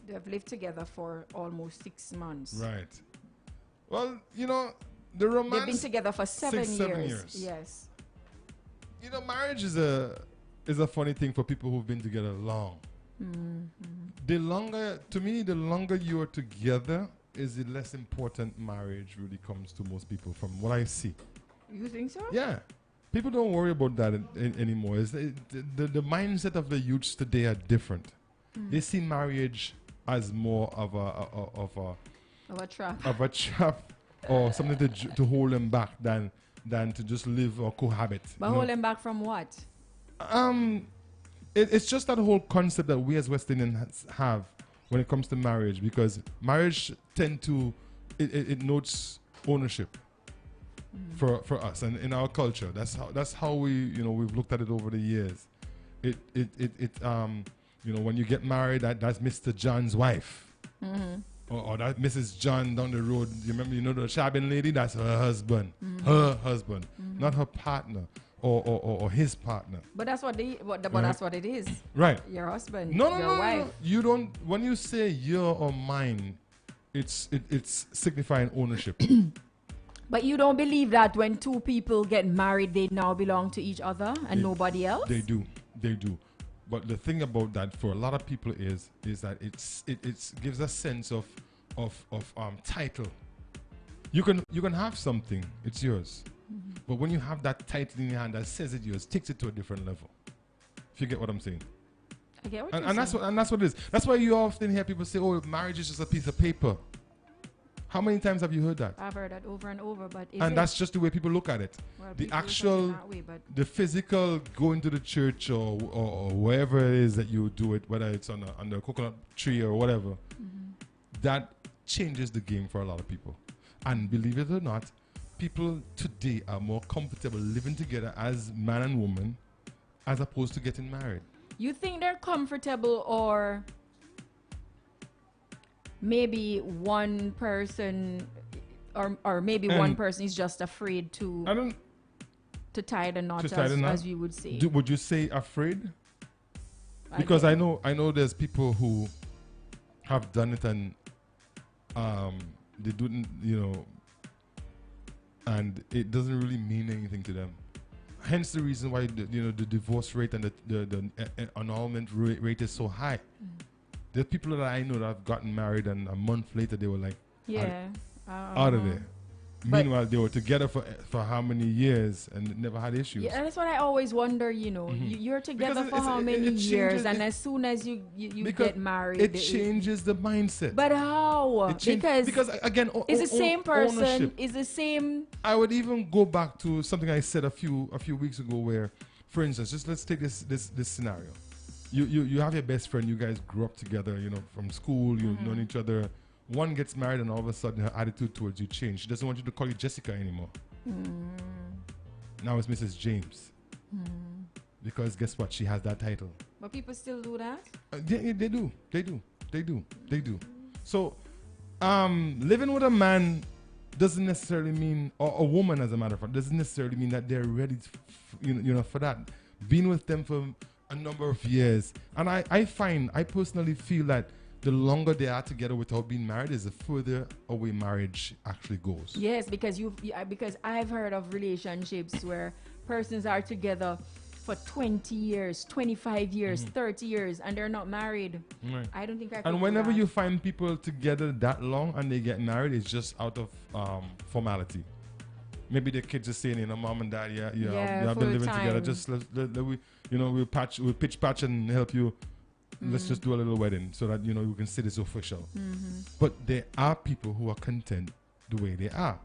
They've lived together for almost 6 months. Right. Well, you know, the romance. They've been together for 7 7 years. years. Yes. You know, marriage is a funny thing for people who've been together long. The longer you are together, is the less important marriage really comes to most people, from what I see. You think so? Yeah. People don't worry about that anymore. The mindset of the youths today are different. They see marriage as more of a trap, or something to hold them back than to just live or cohabit. But hold them back from what? It's just that whole concept that we as West Indians have when it comes to marriage, because marriage it notes ownership for us, and in our culture, that's how we've looked at it over the years. When you get married, that's Mr. John's wife. Or that Mrs. John down the road. You remember, the Shabin lady? That's her husband. Her husband. Not her partner or his partner. But that's what that's what it is. Right. Your husband. No, your wife. No. You don't. When you say your or mine, it's signifying ownership. But you don't believe that when 2 people get married, they now belong to each other and nobody else? They do. But the thing about that for a lot of people is that it gives a sense of title. You can have something, it's yours. But when you have that title in your hand that says it's yours, takes it to a different level. If you get what I'm saying. I get what and you're saying. That's what it is. That's why you often hear people say, "Oh, marriage is just a piece of paper." How many times have you heard that? I've heard that over and over, but that's just the way people look at it. Well, The actual, the physical going to the church or wherever it is that you do it, whether it's under a coconut tree or whatever, that changes the game for a lot of people. And believe it or not, people today are more comfortable living together as man and woman as opposed to getting married. You think they're comfortable, or maybe one person, or maybe one person is just afraid to tie the knot, as we would say. Would you say afraid? Because I know there's people who have done it and they didn't, and it doesn't really mean anything to them. Hence the reason why the divorce rate and the annulment rate is so high. There's people that I know that have gotten married and a month later they were like, out of there. Meanwhile, they were together for how many years and never had issues. Yeah, that's what I always wonder, you know. You're together for how many years, and as soon as you get married, it changes the mindset. But how? Because again, it's the same person. Ownership. It's the same. I would even go back to something I said a few weeks ago, where, for instance, just let's take this scenario. You have your best friend. You guys grew up together. You know, from school. You've known each other. One gets married and all of a sudden her attitude towards you changed. She doesn't want you to call you Jessica anymore. Now it's Mrs. James. Because guess what? She has that title. But people still do that? They do. So, living with a man doesn't necessarily mean, or a woman as a matter of fact, doesn't necessarily mean that they're ready for that. Being with them for a number of years. And I personally feel that the longer they are together without being married is the further away marriage actually goes. Yes, because because I've heard of relationships where persons are together for 20 years, 25 years, 30 years, and they're not married. Right. I don't think I could. And whenever you find people together that long and they get married, it's just out of formality. Maybe the kids are saying, Mom and Dad, you have been living together. Just we'll pitch patch and help you. Let's just do a little wedding so that we can say it's official. But there are people who are content the way they are.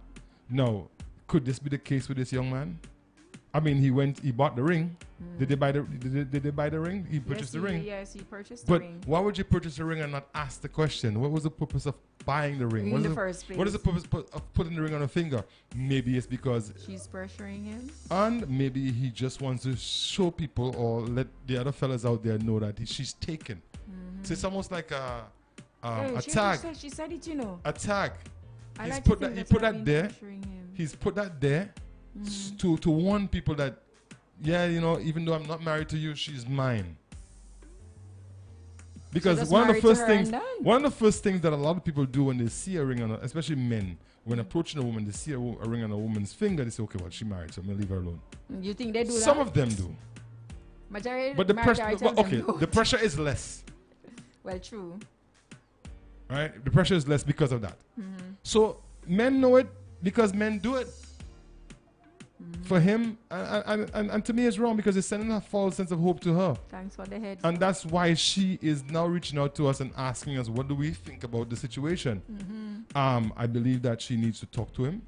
Now, could this be the case with this young man? I mean, he bought the ring. Did they buy the ring? He purchased the ring. Yes, he purchased the ring. But why would you purchase a ring and not ask the question? What was the purpose of buying the ring? In the first place. What is the purpose of putting the ring on a finger? Maybe it's because she's pressuring him. And maybe he just wants to show people or let the other fellas out there know that she's taken. So it's almost like a tag. She said it, A tag. He's put that there. He's put that there to warn people that, even though I'm not married to you, she's mine. Because one of the first things that a lot of people do when they see a ring on, especially men, when approaching a woman, they see a ring on a woman's finger, they say, okay, well, she's married, so I'm gonna leave her alone. You think they do that? Some of them do. But the pressure is less. Well, true. Right? The pressure is less because of that. So men know it because men do it. For him, and to me it's wrong because it's sending a false sense of hope to her. Thanks for the head. And that's why she is now reaching out to us and asking us, what do we think about the situation? I believe that she needs to talk to him.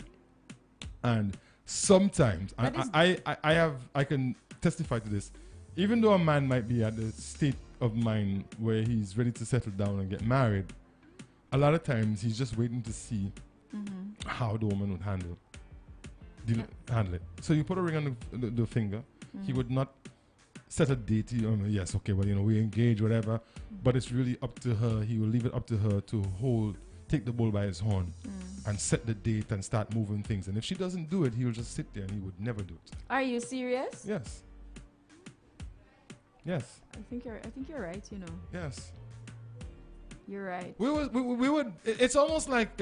And sometimes, I can testify to this, even though a man might be at the state of mind where he's ready to settle down and get married, a lot of times he's just waiting to see how the woman would handle it. So you put a ring on the finger. He would not set a date. Yes, okay, well, we engage, whatever. But it's really up to her. He will leave it up to her to take the bull by his horn and set the date and start moving things. And if she doesn't do it, he will just sit there and he would never do it. Are you serious? Yes. Yes. I think you're right. Yes. You're right. We would. It's almost like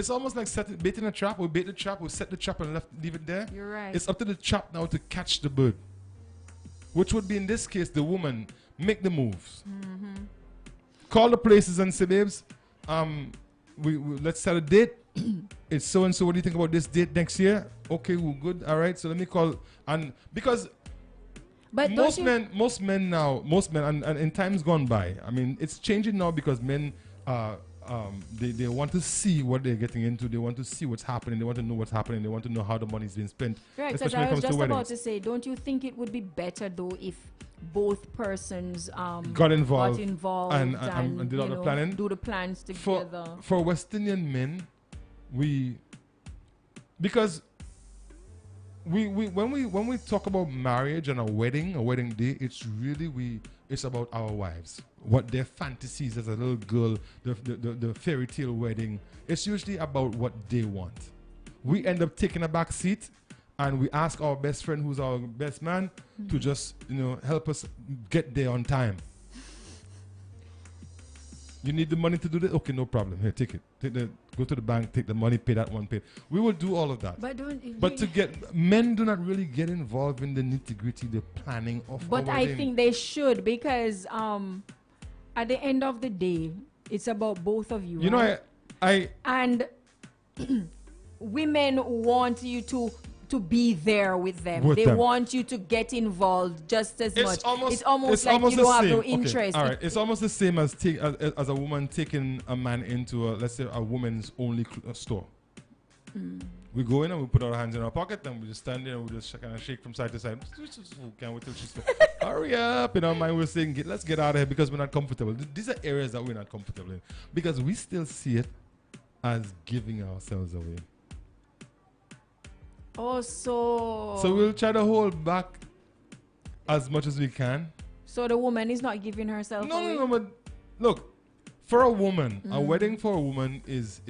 baiting a trap. We bait the trap. We set the trap and leave it there. You're right. It's up to the trap now to catch the bird, which would be in this case the woman make the moves. Call the places and say, babes, we let's set a date. It's so and so. What do you think about this date next year? Okay, we're good. All right. So let me call because. But most men, and in times gone by, I mean, it's changing now because men, they want to see what they're getting into. They want to see what's happening. They want to know what's happening. They want to know how the money's being spent. Right. Especially I was when it comes just to about weddings. to say, don't you think it would be better though if both persons got involved and did all the planning? Do the plans together. For West Indian men, because when we talk about marriage and a wedding day, it's about our wives, what their fantasies as a little girl, the fairy tale wedding. It's usually about what they want. We end up taking a back seat, and we ask our best friend, who's our best man, to just help us get there on time. You need the money to do this? Okay, no problem. Here, take it. Go to the bank, take the money, pay that one, pay. We will do all of that. But men do not really get involved in the nitty-gritty, the planning of. But I think they should, because at the end of the day, it's about both of you. And women want you to be there with them. With they them. want you to get involved just as much. It's almost like almost you don't have the no same. interest. Okay, all right. It's almost the same as as a woman taking a man into let's say a woman's only store. We go in and we put our hands in our pocket and we just stand there and we just kind of shake from side to side. Can't wait till she's hurry up. In our mind we're saying, let's get out of here because we're not comfortable. These are areas that we're not comfortable in because we still see it as giving ourselves away. Oh, so we'll try to hold back as much as we can. So the woman is not giving herself away? No, but look, for a woman, a wedding for a woman is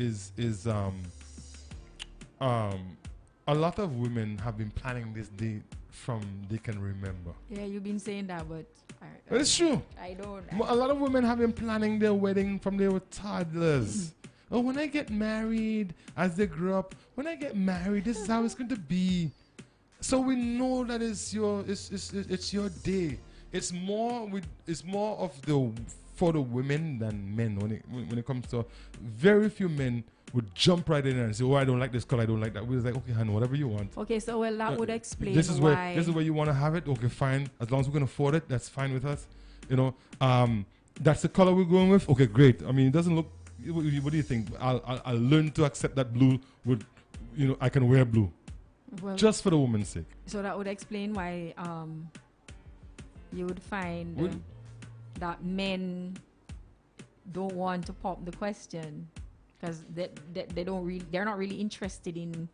a lot of women have been planning this day from they can remember. Yeah, you've been saying that, but it's true. I don't. A lot of women have been planning their wedding from they were toddlers. Oh, when I get married, as they grow up, when I get married, this is how it's going to be. So we know that it's your day. It's more of for the women than men when it comes to very few men would jump right in there and say, oh, I don't like this color, I don't like that. We're like, okay, honey, whatever you want. Okay, so well that would explain this is why. This is where you want to have it. Okay, fine. As long as we can afford it, that's fine with us. You know, that's the color we're going with. Okay, great. I mean, it doesn't look. What do you think? I'll learn to accept that blue. With, you know, I can wear blue, just for the woman's sake. So that would explain why you would find that men don't want to pop the question because they don't really, they're not really interested in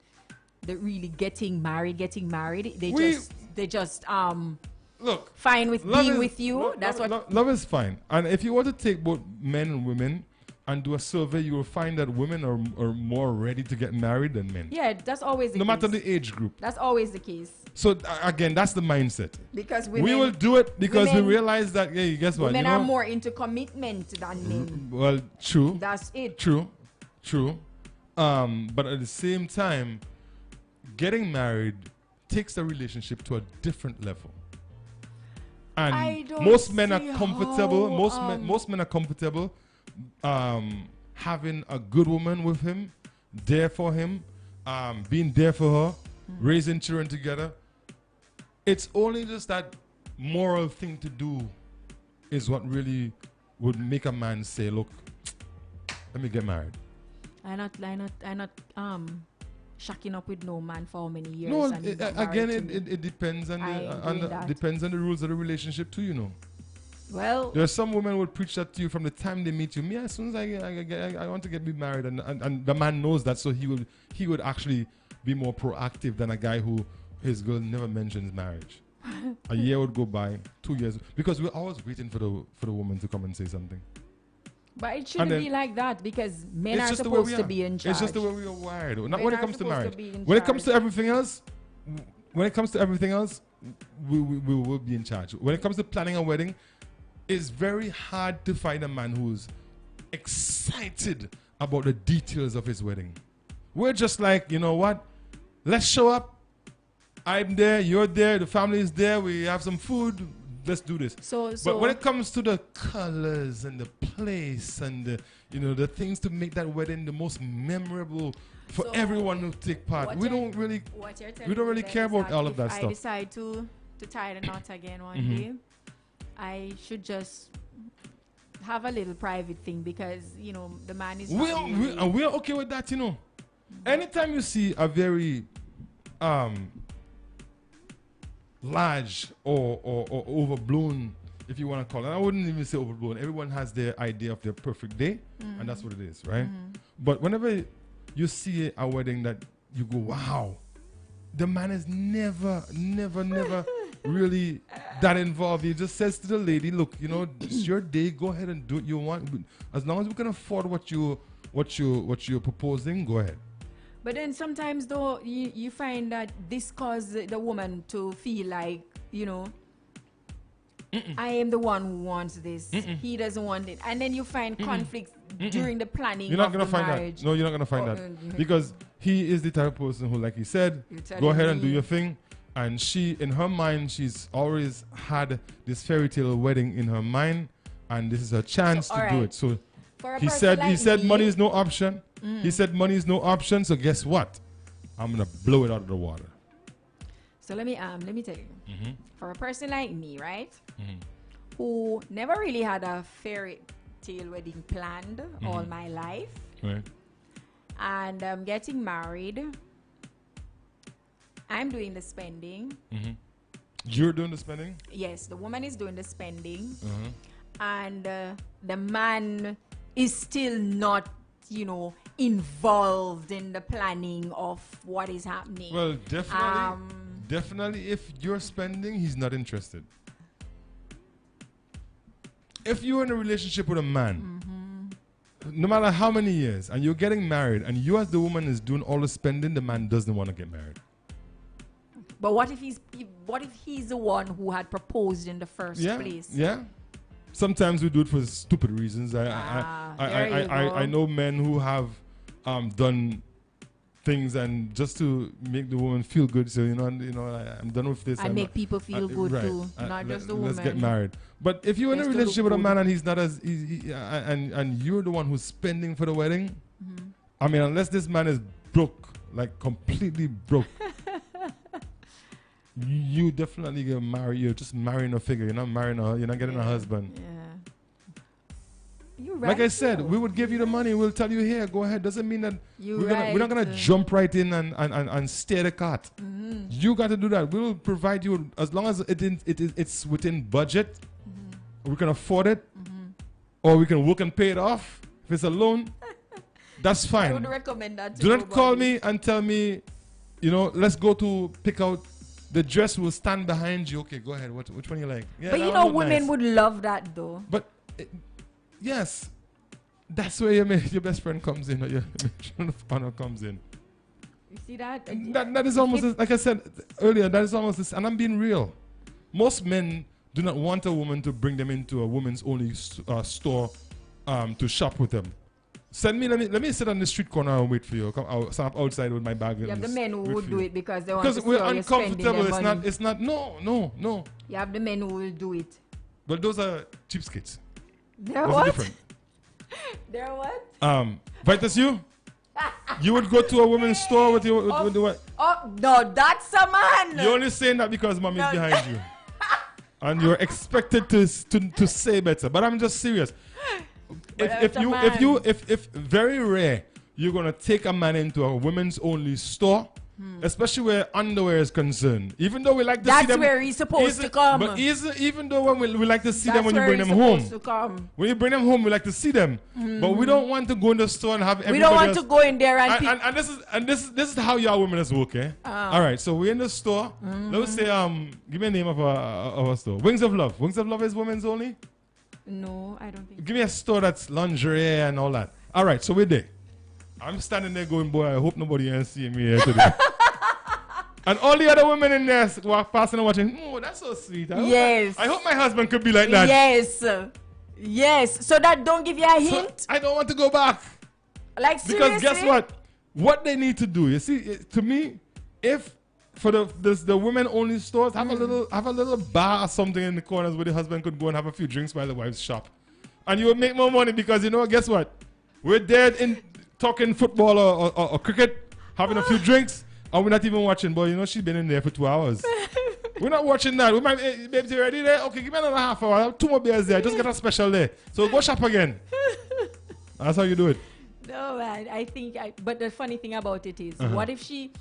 the really getting married. They just look, fine with being with you. That's what love is fine. And if you want to take both men and women and do a survey, you will find that women are more ready to get married than men. Yeah, that's always the case. No matter the age group. That's always the case. So again, that's the mindset. Because women, we will do it because we realize that, hey, guess what? Women are more into commitment than men. Well, true. That's it. True. But at the same time, getting married takes the relationship to a different level. And most men are comfortable. Most men are comfortable having a good woman with him, there for him, being there for her, raising children together. It's only just that moral thing to do is what really would make a man say, look, let me get married. I not shacking up with no man for how many years. No, it depends on the rules of the relationship too, you know. Well, there are some women who would preach that to you from the time they meet you. Me, as soon as I want to get married, and the man knows that, so he would actually be more proactive than a guy who his girl never mentions marriage. A year would go by, 2 years, because we're always waiting for the woman to come and say something. But it shouldn't be like that because men are supposed to be in charge. It's just the way we are wired. Not when it comes to marriage. When it comes to everything else, we will be in charge. When it comes to planning a wedding, it's very hard to find a man who's excited about the details of his wedding. We're just like, you know what? Let's show up. I'm there, you're there, the family is there, we have some food. Let's do this. But when it comes to the colors and the place and the things to make that wedding the most memorable for everyone who take part, we don't really care about all of that stuff. If I decide to tie the knot again one day, I should just have a little private thing because the man is. We're okay with that, Anytime you see a very large or overblown, if you want to call it. I wouldn't even say overblown. Everyone has their idea of their perfect day, and that's what it is, right? But whenever you see a wedding that you go, wow, the man is never really that involved. He just says to the lady, look, it's your day. Go ahead and do what you want. As long as we can afford what you're proposing, go ahead. But then sometimes, though, you find that this causes the woman to feel like, I am the one who wants this. He doesn't want it. And then you find conflicts during the planning you're not of gonna the find marriage. That. No, you're not going to find that. Because he is the type of person who, like he said, go ahead and do your thing. And she, in her mind, she's always had this fairy tale wedding in her mind. And this is her chance to do it. So he said money is no option. He said money is no option. So guess what? I'm gonna blow it out of the water. So let me tell you. Mm-hmm. For a person like me, right, Mm-hmm. who never really had a fairy tale wedding planned all Mm-hmm. my life, Right. and I'm getting married, I'm doing the spending. Mm-hmm. You're doing the spending. Yes, the woman is doing the spending, Uh-huh. and the man is still not, involved in the planning of what is happening. Well, definitely, if you're spending, he's not interested. If you're in a relationship with a man, no matter how many years, and you're getting married, and you as the woman is doing all the spending, the man doesn't want to get married. But what if he's the one who had proposed in the first place? Yeah. Sometimes we do it for stupid reasons. I know men who have done things and just to make the woman feel good. So I'm done with this. And make people feel good right. too, not just the woman. Let's get married. But if you're in a Let's relationship with a look man and he's not as easy, and you're the one who's spending for the wedding, I mean, unless this man is broke, like completely broke. You definitely get married. You're just marrying a figure. You're not marrying you're not getting a husband. Yeah. You're right. Like I said, we would give you the money. We'll tell you, here, go ahead. Doesn't mean that we're not gonna jump right in and steer the cart. You got to do that. We will provide you as long as it's within budget. We can afford it, or we can work and pay it off. If it's a loan, that's fine. I would recommend that. Do not call me and tell me, let's go to pick out. The dress will stand behind you. Okay, go ahead. Which one you like? Yeah, but women would love that though. But yes, that's where your best friend comes in, or your matron of honor comes in. You see that? That is almost like I said earlier. That is almost, and I'm being real. Most men do not want a woman to bring them into a woman's only store to shop with them. Let me sit on the street corner and wait for you. I'll stand up outside with my bag. You have the men who would do it because they want to see we're how you're spending their uncomfortable. money. It's not. No. You have the men who will do it. But those are cheapskates. They're those what? are different. They're what? Vitus, you would go to a women's store with your with the what? Oh no, that's a man. You're only saying that because mom is behind you, and you're expected to say better. But I'm just serious. If very rare, you're gonna take a man into a women's only store, especially where underwear is concerned. Even though we like to see them, that's where he's supposed to come. But even though when we like to see that's them when you bring them home, when you bring them home, we like to see them. But we don't want to go in the store and have everybody. We don't want else. to go in there and this is how your women is work, eh? All right, so we're in the store. Let's say give me a name of a store. Wings of Love. Wings of Love is women's only. No, I don't think. Give me a store that's lingerie and all that. All right, so we're there. I'm standing there going, boy, I hope nobody else see me here today. And all the other women in there walk past and watching. Oh, that's so sweet. I hope my husband could be like that. Yes. So that don't give you a hint. So I don't want to go back. Like seriously? Because guess what? What they need to do, you see, to me, if for the women only stores, have a little bar or something in the corners where the husband could go and have a few drinks while the wives shop. And you will make more money because guess what? We're there in talking football or cricket, having a few drinks, and we're not even watching. But she's been in there for 2 hours. We're not watching that. We might, babe, you ready there? Okay, give me another half hour. I have 2 more beers there. Just get a special there. So go shop again. That's how you do it. No, man. But the funny thing about it is, what if she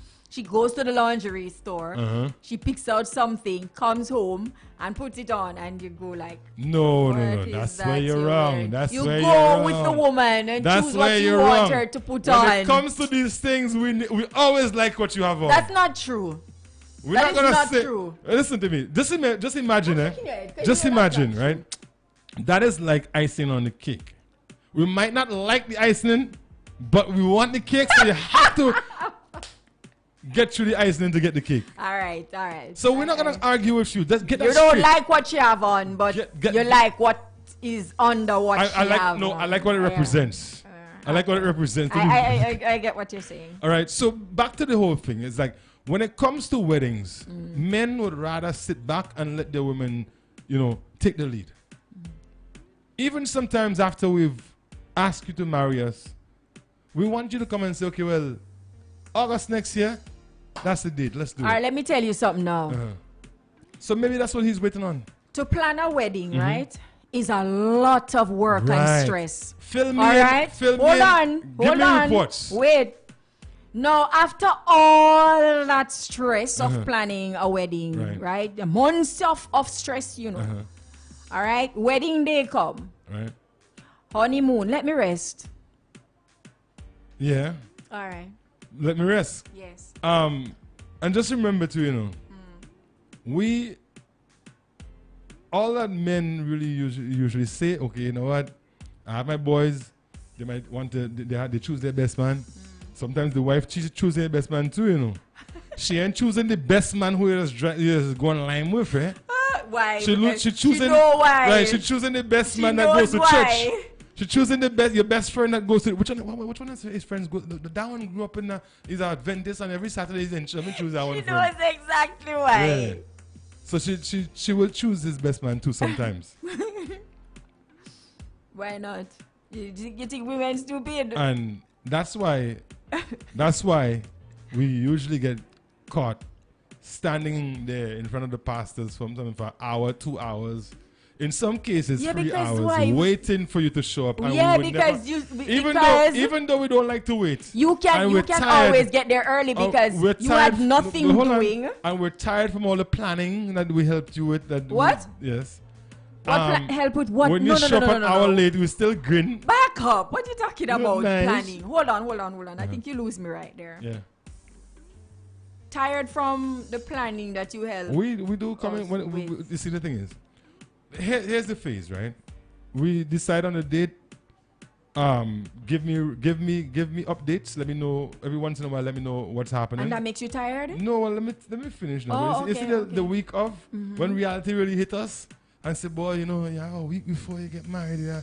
goes to the lingerie store, she picks out something, comes home, and puts it on, and you go like, no. That's where you're wrong. You go with the woman and choose what you want her to put on. When it comes to these things, we always like what you have on. That's not true. We're not gonna say. True. Listen to me. Just imagine, Just imagine, right? That is like icing on the cake. We might not like the icing, but we want the cake, so you have to get through the icing to get the cake. All right. So we're not gonna argue with you. Just get that You don't straight. like what you have on, but you like what is under what you have. No, I like what it represents. I like what it represents. I get what you're saying. All right. So back to the whole thing. It's like when it comes to weddings, men would rather sit back and let their women, take the lead. Even sometimes after we've asked you to marry us, we want you to come and say, okay, well, August next year, that's the date. Let's do All right, it. let me tell you something now. So maybe that's what he's waiting on. To plan a wedding, right, is a lot of work and stress. Film All me. right? Film Hold me. on. Give Hold me on. reports. Wait. Now, after all that stress of planning a wedding, right? The months of stress, you know. All right? Wedding day come. Right. Honeymoon. Let me rest. Yeah. All right. Let me rest. Yes. And just remember too, you know, we, all that men really usually say, okay, you know what, I have my boys, they might want to, they choose their best man. Sometimes the wife chooses their best man too, you know. She ain't choosing the best man who is going line with, eh? Why? She choosing, know why. right? She choosing the best man that goes to church. She choosing your best friend that goes to which one of his friends go. The that one grew up in he's an Adventist and every Saturday he's in church. Choose that one. She knows exactly why. Yeah. So she will choose his best man too sometimes. Why not? You think women stupid? And that's why we usually get caught standing there in front of the pastors for an hour, 2 hours. In some cases, 3 hours, waiting for you to show up. And even though we don't like to wait, you can always get there early because you had nothing doing. And we're tired from all the planning that we helped you with. Yes. Help with what? When you show up an hour late, we still grin. Back up. What are you talking about? Nice. Planning. Hold on. I think you lose me right there. Yeah. Tired from the planning that you helped. We do come in. You see, the thing is, here's the phase, right? We decide on a date. Give me updates. Let me know every once in a while. Let me know what's happening. And that makes you tired? No, well, let me finish now. You see the week of when reality really hit us and say, boy, you know, a week before you get married, yeah.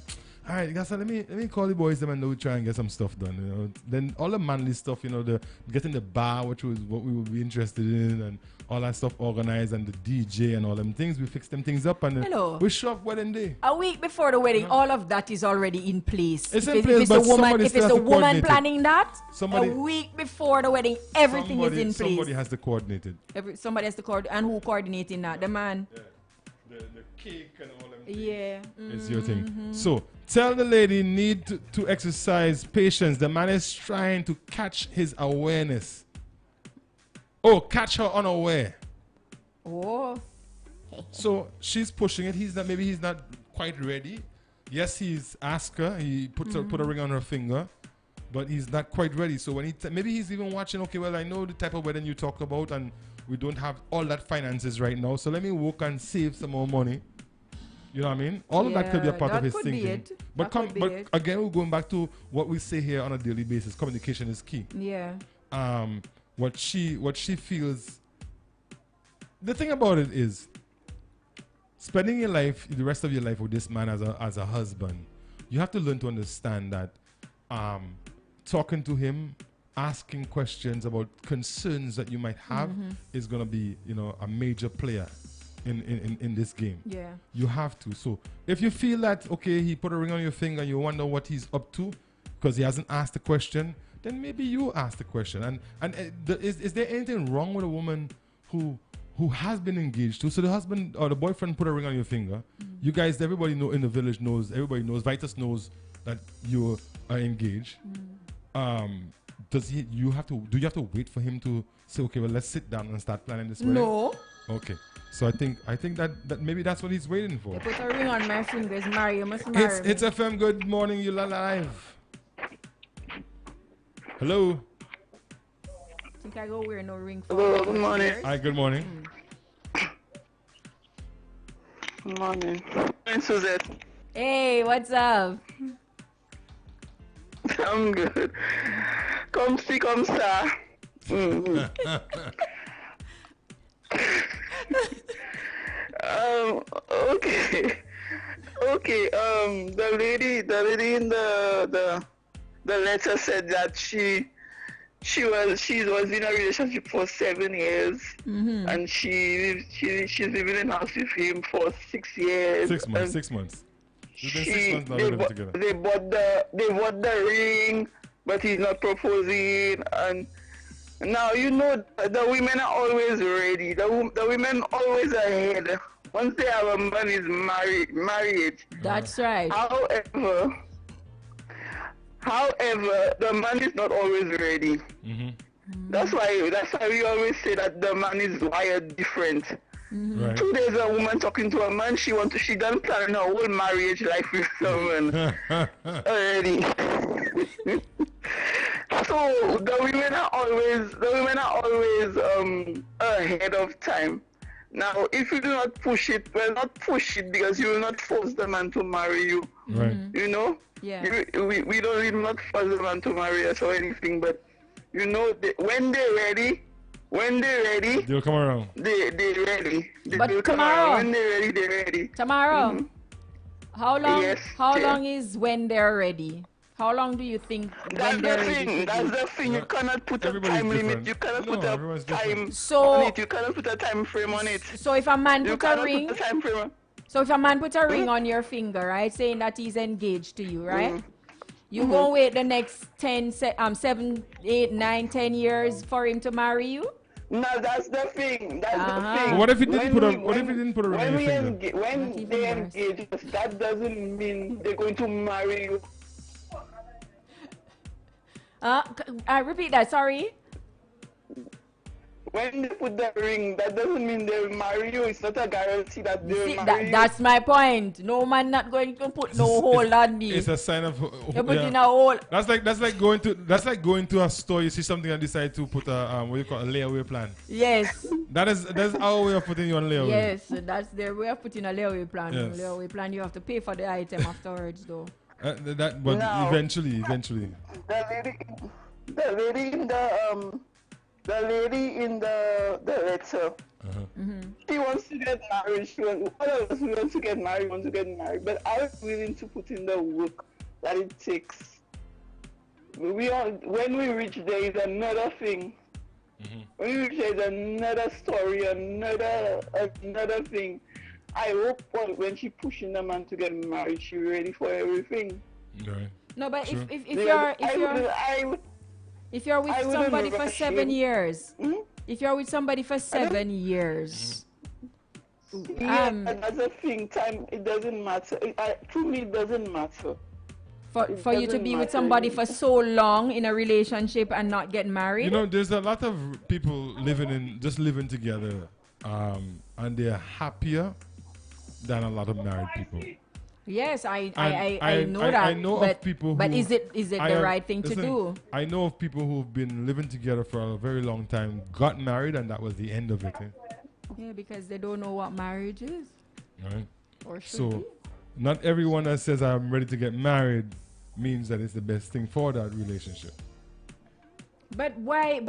All right, guys, let me call the boys them and we try and get some stuff done. You know, then all the manly stuff, you know, the getting the bar, which was what we would be interested in, and all that stuff organized, and the DJ and all them things. We fix them things up and we show up wedding day. A week before the wedding, all of that is already in place. It's in place, but if it's a woman planning that, a week before the wedding, everything is in place. Somebody has to coordinate it. Somebody has to coordinate, and who coordinating that? The man. Yeah. The cake and all them. Yeah. It's your thing. So tell the lady need to exercise patience. The man is trying to catch his awareness. Oh, catch her unaware. Oh. So she's pushing it. Maybe he's not quite ready. Yes, he's asked her. He put a ring on her finger, but he's not quite ready. So when maybe he's even watching. Okay, well, I know the type of wedding you talk about, and we don't have all that finances right now. So let me work and save some more money. You know what I mean? All of that could be a part of his thinking. But again, we're going back to what we say here on a daily basis. Communication is key. Yeah. What she feels. The thing about it is, spending your life, the rest of your life with this man as a husband, you have to learn to understand that talking to him, asking questions about concerns that you might have is going to be, you know, a major player in this game. Yeah. You have to. So if you feel that, okay, he put a ring on your finger and you wonder what he's up to because he hasn't asked the question, then maybe you ask the question. And is there anything wrong with a woman who has been engaged to? So the husband or the boyfriend put a ring on your finger. You guys, everybody know in the village knows, everybody knows, Vitus knows that you are engaged. Do you have to wait for him to say, okay, well, let's sit down and start planning this wedding? No. Okay. So I think that maybe that's what he's waiting for. You put a ring on my fingers, Mary. You must marry me. Hitz FM, good morning, you're live. Hello. I think I go wear no ring for. Hello, good morning. Hi, good morning. Good morning. I'm Suzette. Hey, what's up? I'm good. Come see, come sir. Okay. The lady in the letter said that she was in a relationship for 7 years, and she's living in house with him for 6 years. 6 months. 6 months. They bought the ring, but he's not proposing, and Now, you know, the women are always ready. The women always ahead. Once they have a man is marriage. That's right. However, the man is not always ready. That's why we always say that the man is wired different. Right. 2 days a woman talking to a man, she done plan her whole marriage life with someone already. So the women are always ahead of time. Now, if you do not push it, not push it because you will not force the man to marry you. Right. You know? Yeah. We don't not force the man to marry us or anything, but you know, when they're ready, they'll come around. They're ready. But tomorrow, when they're ready, they're ready. Tomorrow, how long? Yes, How yeah. long is when they're ready? How long do you think when they're ready? That's the thing. You cannot put a time limit. You cannot put a time on it. You cannot put a time frame on it. So if a man you put a ring, put a time frame on. so if a man put a ring on your finger, right, saying that he's engaged to you, right? You gonna wait the next 7, 8, 9, 10 years for him to marry you? No, that's the thing. That's the thing. What if he didn't put a ring on your finger? When they engage us, that doesn't mean they're going to marry you. I repeat that. Sorry. When they put the ring, that doesn't mean they'll marry you. It's not a guarantee that they'll marry you. That's my point. No man not going to put no hold on me. It's a sign of. You're putting a hole. That's like going to a store. You see something and decide to put a what you call a layaway plan. Yes. That's our way of putting you on layaway. Yes, that's their way of putting a layaway plan. Yes. Layaway plan. You have to pay for the item afterwards, though. But No. eventually. The lady in the letter. She wants to get married. All of us want to get married. But I'm willing to put in the work that it takes. When we reach there is another thing. When we reach there is another story, another thing. I hope when she pushing the man to get married, she's ready for everything. Right. No, but Sure. if you're with somebody for 7 years, if you're with somebody for 7 years, that's a thing. Time, it doesn't matter. To me, it doesn't matter. For you to be with somebody for so long in a relationship and not get married. You know, there's a lot of people living together, and they're happier than a lot of married people. Yes, I know that. I know of people but who, is it the right thing to do? I know of people who've been living together for a very long time, got married, and that was the end of it. Yeah, because they don't know what marriage is. Right. Or should So, be. not everyone that says I'm ready to get married means that it's the best thing for that relationship. But why?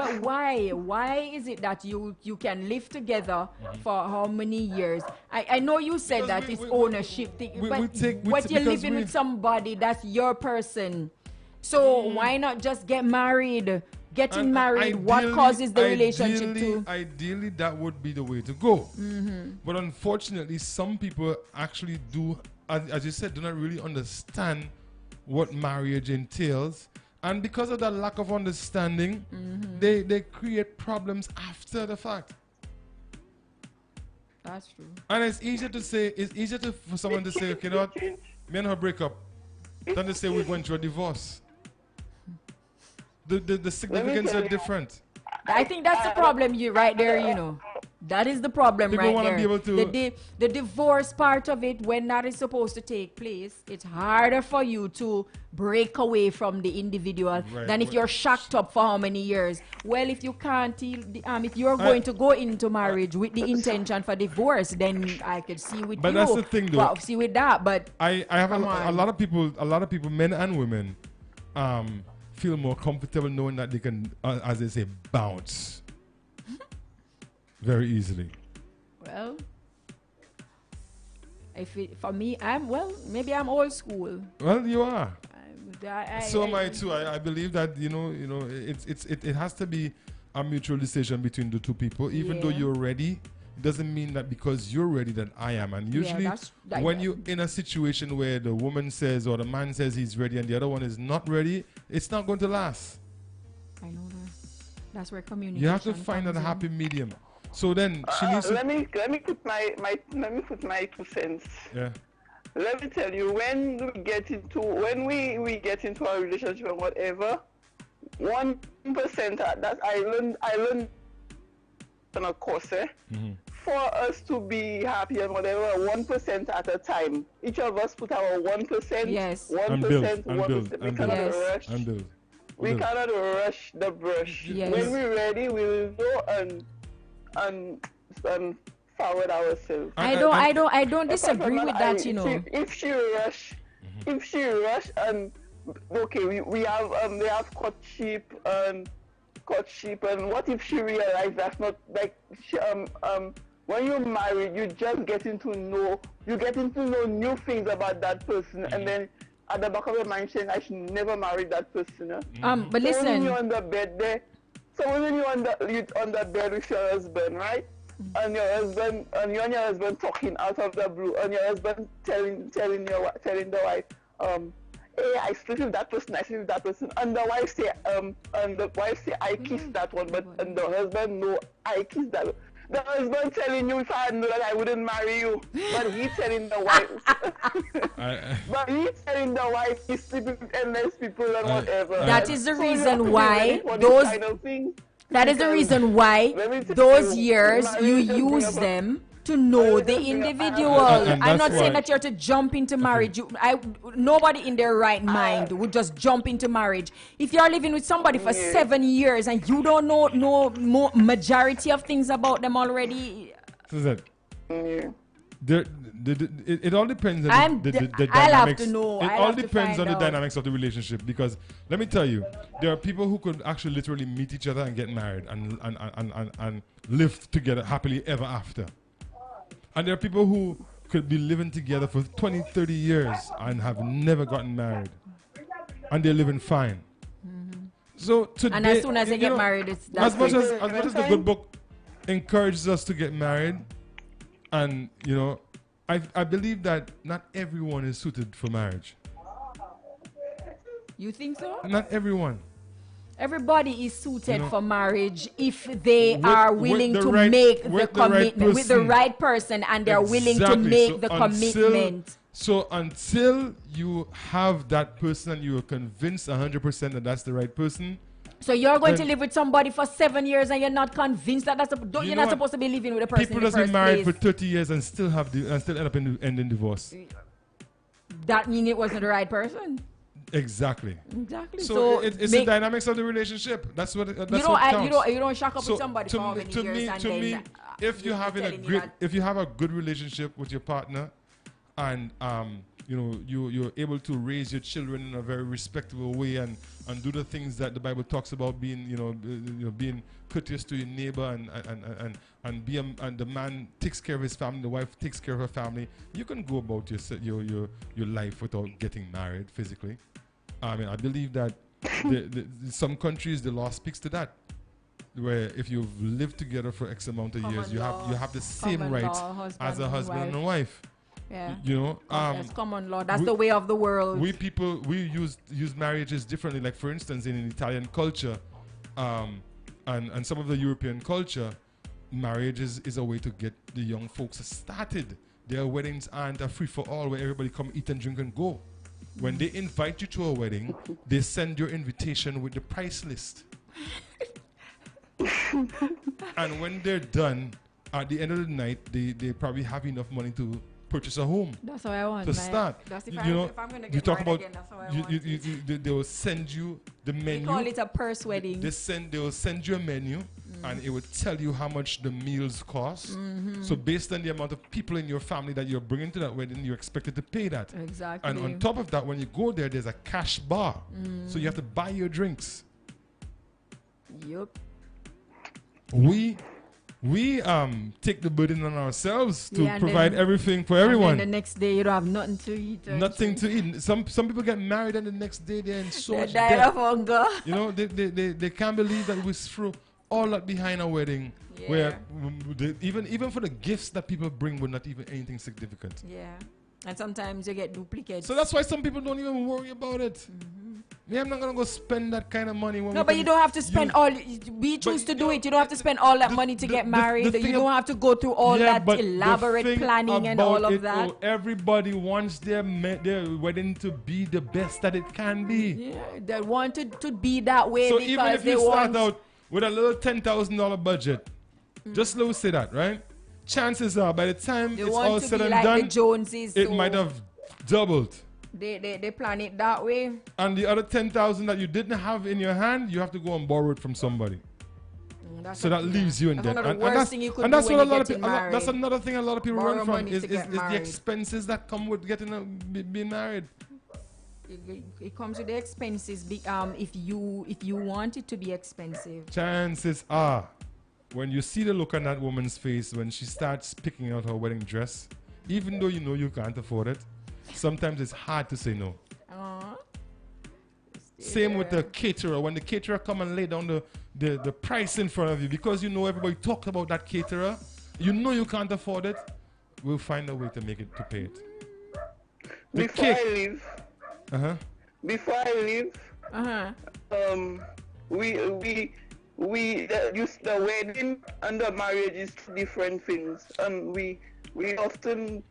Why is it that you can live together for how many years? I know you said that it's ownership thing, but you're living with somebody that's your person. So why not just get married? Getting married, what causes the relationship to? Ideally, that would be the way to go. But unfortunately, some people actually do, as you said, do not really understand what marriage entails. And because of that lack of understanding, they create problems after the fact. That's true. And it's easier for someone to say, okay, you know what, me and her break up, than to say we went through a divorce. The significance are different. I think that's the problem right there, you know. That is the problem People right wanna there. be able to The divorce part of it, when that is supposed to take place, it's harder for you to break away from the individual than if you're shacked up for how many years. Well, if you can't, if you're going to go into marriage with the intention for divorce, then I could see with you. But that's the thing, though. Well, see with that, but I have a lot of people, men and women, feel more comfortable knowing that they can, as they say, bounce very easily. Well, for me, maybe I'm old school. Well, you are. So am I I too. I believe that it has to be a mutual decision between the two people. Even though you're ready, it doesn't mean that because you're ready that I am. And usually, when you're in a situation where the woman says or the man says he's ready and the other one is not ready, it's not going to last. I know that. That's where communication. You have to find that happy medium. So then she needs to. Let me put my 2 cents. Yeah. Let me tell you, when we get into a relationship or whatever, 1% that I learned on a course, for us to be happy and whatever, 1% at a time. Each of us put our 1%. Yes. 1%, 1%. We cannot rush. We cannot rush the brush. Yes. When we're ready, we will go and forward ourselves. I don't disagree with that, you know. If she rush, and okay, we have courtship and what if she realizes that's not like when you're married, you just getting to know new things about that person, and then at the back of your mind saying I should never marry that person. But listen, when you're on the bed there, so when you're on the bed with your husband, right? And you and your husband talking out of the blue, and your husband telling the wife, hey, I split with that person, and the wife say, I kissed that one, and the husband no, I kissed that one. The husband telling you, if I knew that I wouldn't marry you, but he telling the wife, he's sleeping with endless people and whatever. That is the reason why those. That is the reason why those years you use them to know the individual. I'm not saying that you're to jump into marriage. Nobody in their right mind would just jump into marriage. If you're living with somebody for 7 years and you don't know majority of things about them already. It all depends on the dynamics. I'll have to know. It all depends on the dynamics of the relationship, because let me tell you, there are people who could actually literally meet each other and get married and live together happily ever after. And there are people who could be living together for 20, 30 years and have never gotten married. And they're living fine. So today, and as soon as they get married, it's as much as the good book encourages us to get married, and you know, I believe that not everyone is suited for marriage. You think so? Not everyone. Everybody is suited for marriage if they are willing to make the commitment with the right person, and they're willing to make the commitment. So until you have that person and you are convinced 100% that that's the right person. So you're going to live with somebody for 7 years and you're not convinced that you're not supposed to be living with a person. People that's been married for 30 years and still end up ending divorce. That means it wasn't the right person. Exactly. So it's the dynamics of the relationship. That's what. That's you don't shack up with somebody for how many years. To me, if you have a good relationship with your partner, and you're able to raise your children in a very respectable way and do the things that the Bible talks about, being being courteous to your neighbor and the man takes care of his family, the wife takes care of her family. You can go about your life without getting married physically. I mean, I believe that some countries, the law speaks to that, where if you've lived together for X amount of years, you have the same rights as a husband and a wife. Yeah. That's common law. That's the way of the world. We use marriages differently. Like for instance, in Italian culture, and some of the European culture, marriage is a way to get the young folks started. Their weddings aren't a free for all where everybody come eat and drink and go. When they invite you to a wedding, they send your invitation with the price list. And when they're done, at the end of the night, they probably have enough money to purchase a home. That's what I want. To start. That's if I'm going to get married again, that's what I want. They will send you the menu. We call it a purse wedding. They will send you a menu, and it will tell you how much the meals cost. So based on the amount of people in your family that you're bringing to that wedding, you're expected to pay that. Exactly. And on top of that, when you go there's a cash bar. So you have to buy your drinks. Yup. We take the burden on ourselves to provide everything for everyone. And then the next day you don't have nothing to eat. Nothing to eat. Some people get married and the next day they're in so much debt. Of hunger. They can't believe that we threw all that behind a wedding, where even for the gifts that people bring were not even anything significant. Yeah, and sometimes you get duplicates. So that's why some people don't even worry about it. I'm not gonna go spend that kind of money. When No, but you don't have to spend all. We choose to do it. You don't have to spend all that money to get married. You don't have to go through all that elaborate planning and all of that. Everybody wants their wedding to be the best that it can be. Yeah, they want it to be that way. So because even if they you start want out with a little $10,000 budget, just let us say that, right? Chances are by the time they it's want all to said be and like done, the Joneses, it so might have doubled. They plan it that way. And the other 10,000 that you didn't have in your hand, you have to go and borrow it from somebody. So that leaves you in debt. And that's what a lot of people. That's another thing a lot of people run from is the expenses that come with being married. It comes with the expenses. If you want it to be expensive, chances are, when you see the look on that woman's face when she starts picking out her wedding dress, even though you know you can't afford it, sometimes it's hard to say no. Same with the caterer. When the caterer come and lay down the price in front of you, because you know everybody talked about that caterer, you know you can't afford it, we'll find a way to make it, to pay it. Before I leave, the wedding and the marriage is two different things. We often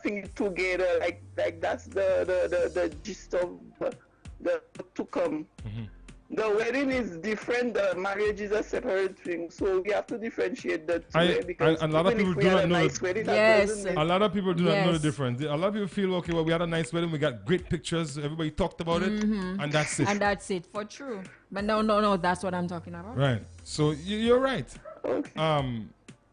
think together like that's the gist of the to come. The wedding is different. The marriage is a separate thing. So we have to differentiate the two because a lot of people do not know. A lot of people do not know the difference. A lot of people feel okay. Well, we had a nice wedding. We got great pictures. Everybody talked about it, and that's it. And that's it for true. But no. That's what I'm talking about. Right. So you're right. Okay.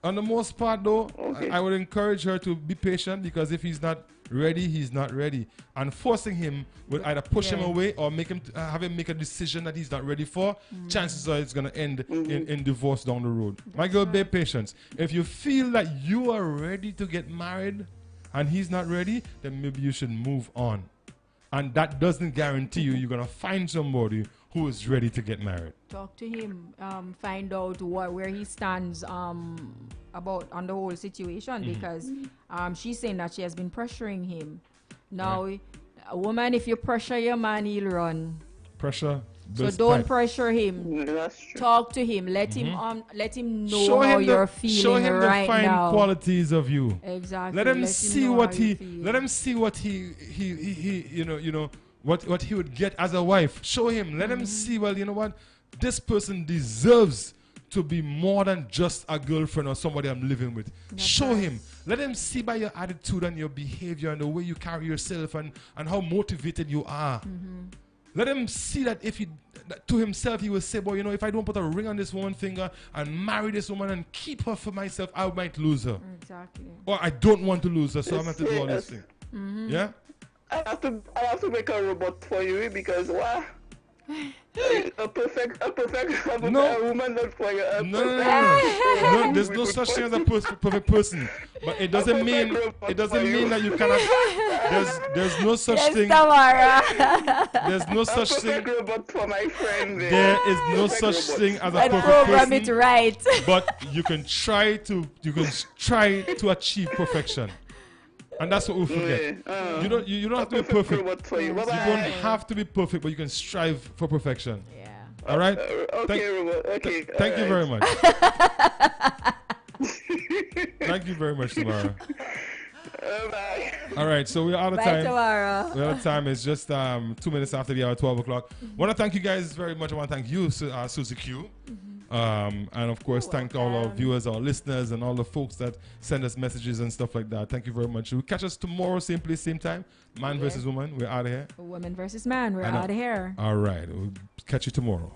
On the most part, though, I would encourage her to be patient, because if he's not ready, he's not ready. And forcing him would either push him away or make him have him make a decision that he's not ready for. Chances are it's going to end in divorce down the road. My girl, be patient. If you feel that you are ready to get married and he's not ready, then maybe you should move on. And that doesn't guarantee you're going to find somebody who is ready to get married. Talk to him, find out where he stands about on the whole situation, because she's saying that she has been pressuring him. Now, a woman, if you pressure your man, he'll run. Pressure. So don't pressure him. That's true. Talk to him. Let him know how you're feeling show him right the fine now. qualities of you. Exactly. Let him see what he what he would get as a wife. Show him. Let him see, well, you know what? This person deserves to be more than just a girlfriend or somebody I'm living with. Show him. Let him see by your attitude and your behavior and the way you carry yourself and how motivated you are. Let him see that to himself, he will say, boy, you know, if I don't put a ring on this woman's finger and marry this woman and keep her for myself, I might lose her. Exactly. Or I don't want to lose her, so I'm going to have to do all this thing. Yeah? I have to make a robot for you, because what? A perfect woman not for you. No, there's no such thing as a perfect person. But it doesn't mean that you cannot. There's no such thing. There's no such thing. Robot for my friend. There is no such thing as a perfect program person. it right. But you can try to achieve perfection. And that's what we forget. You don't have to be perfect. You don't have to be perfect, but you can strive for perfection. Yeah. All right? Thank you very much. Thank you very much, Tamara. Bye. All right, so we're out of time. Tamara. We're out of time. It's just 2 minutes after the hour, 12 o'clock. Want to thank you guys very much. I want to thank you, Susie Q. And of course, thank all our viewers, our listeners, and all the folks that send us messages and stuff like that. Thank you very much. We'll catch us tomorrow, same place, same time. Man versus woman. We're out of here. Woman versus man. We're out of here. All right. We'll catch you tomorrow.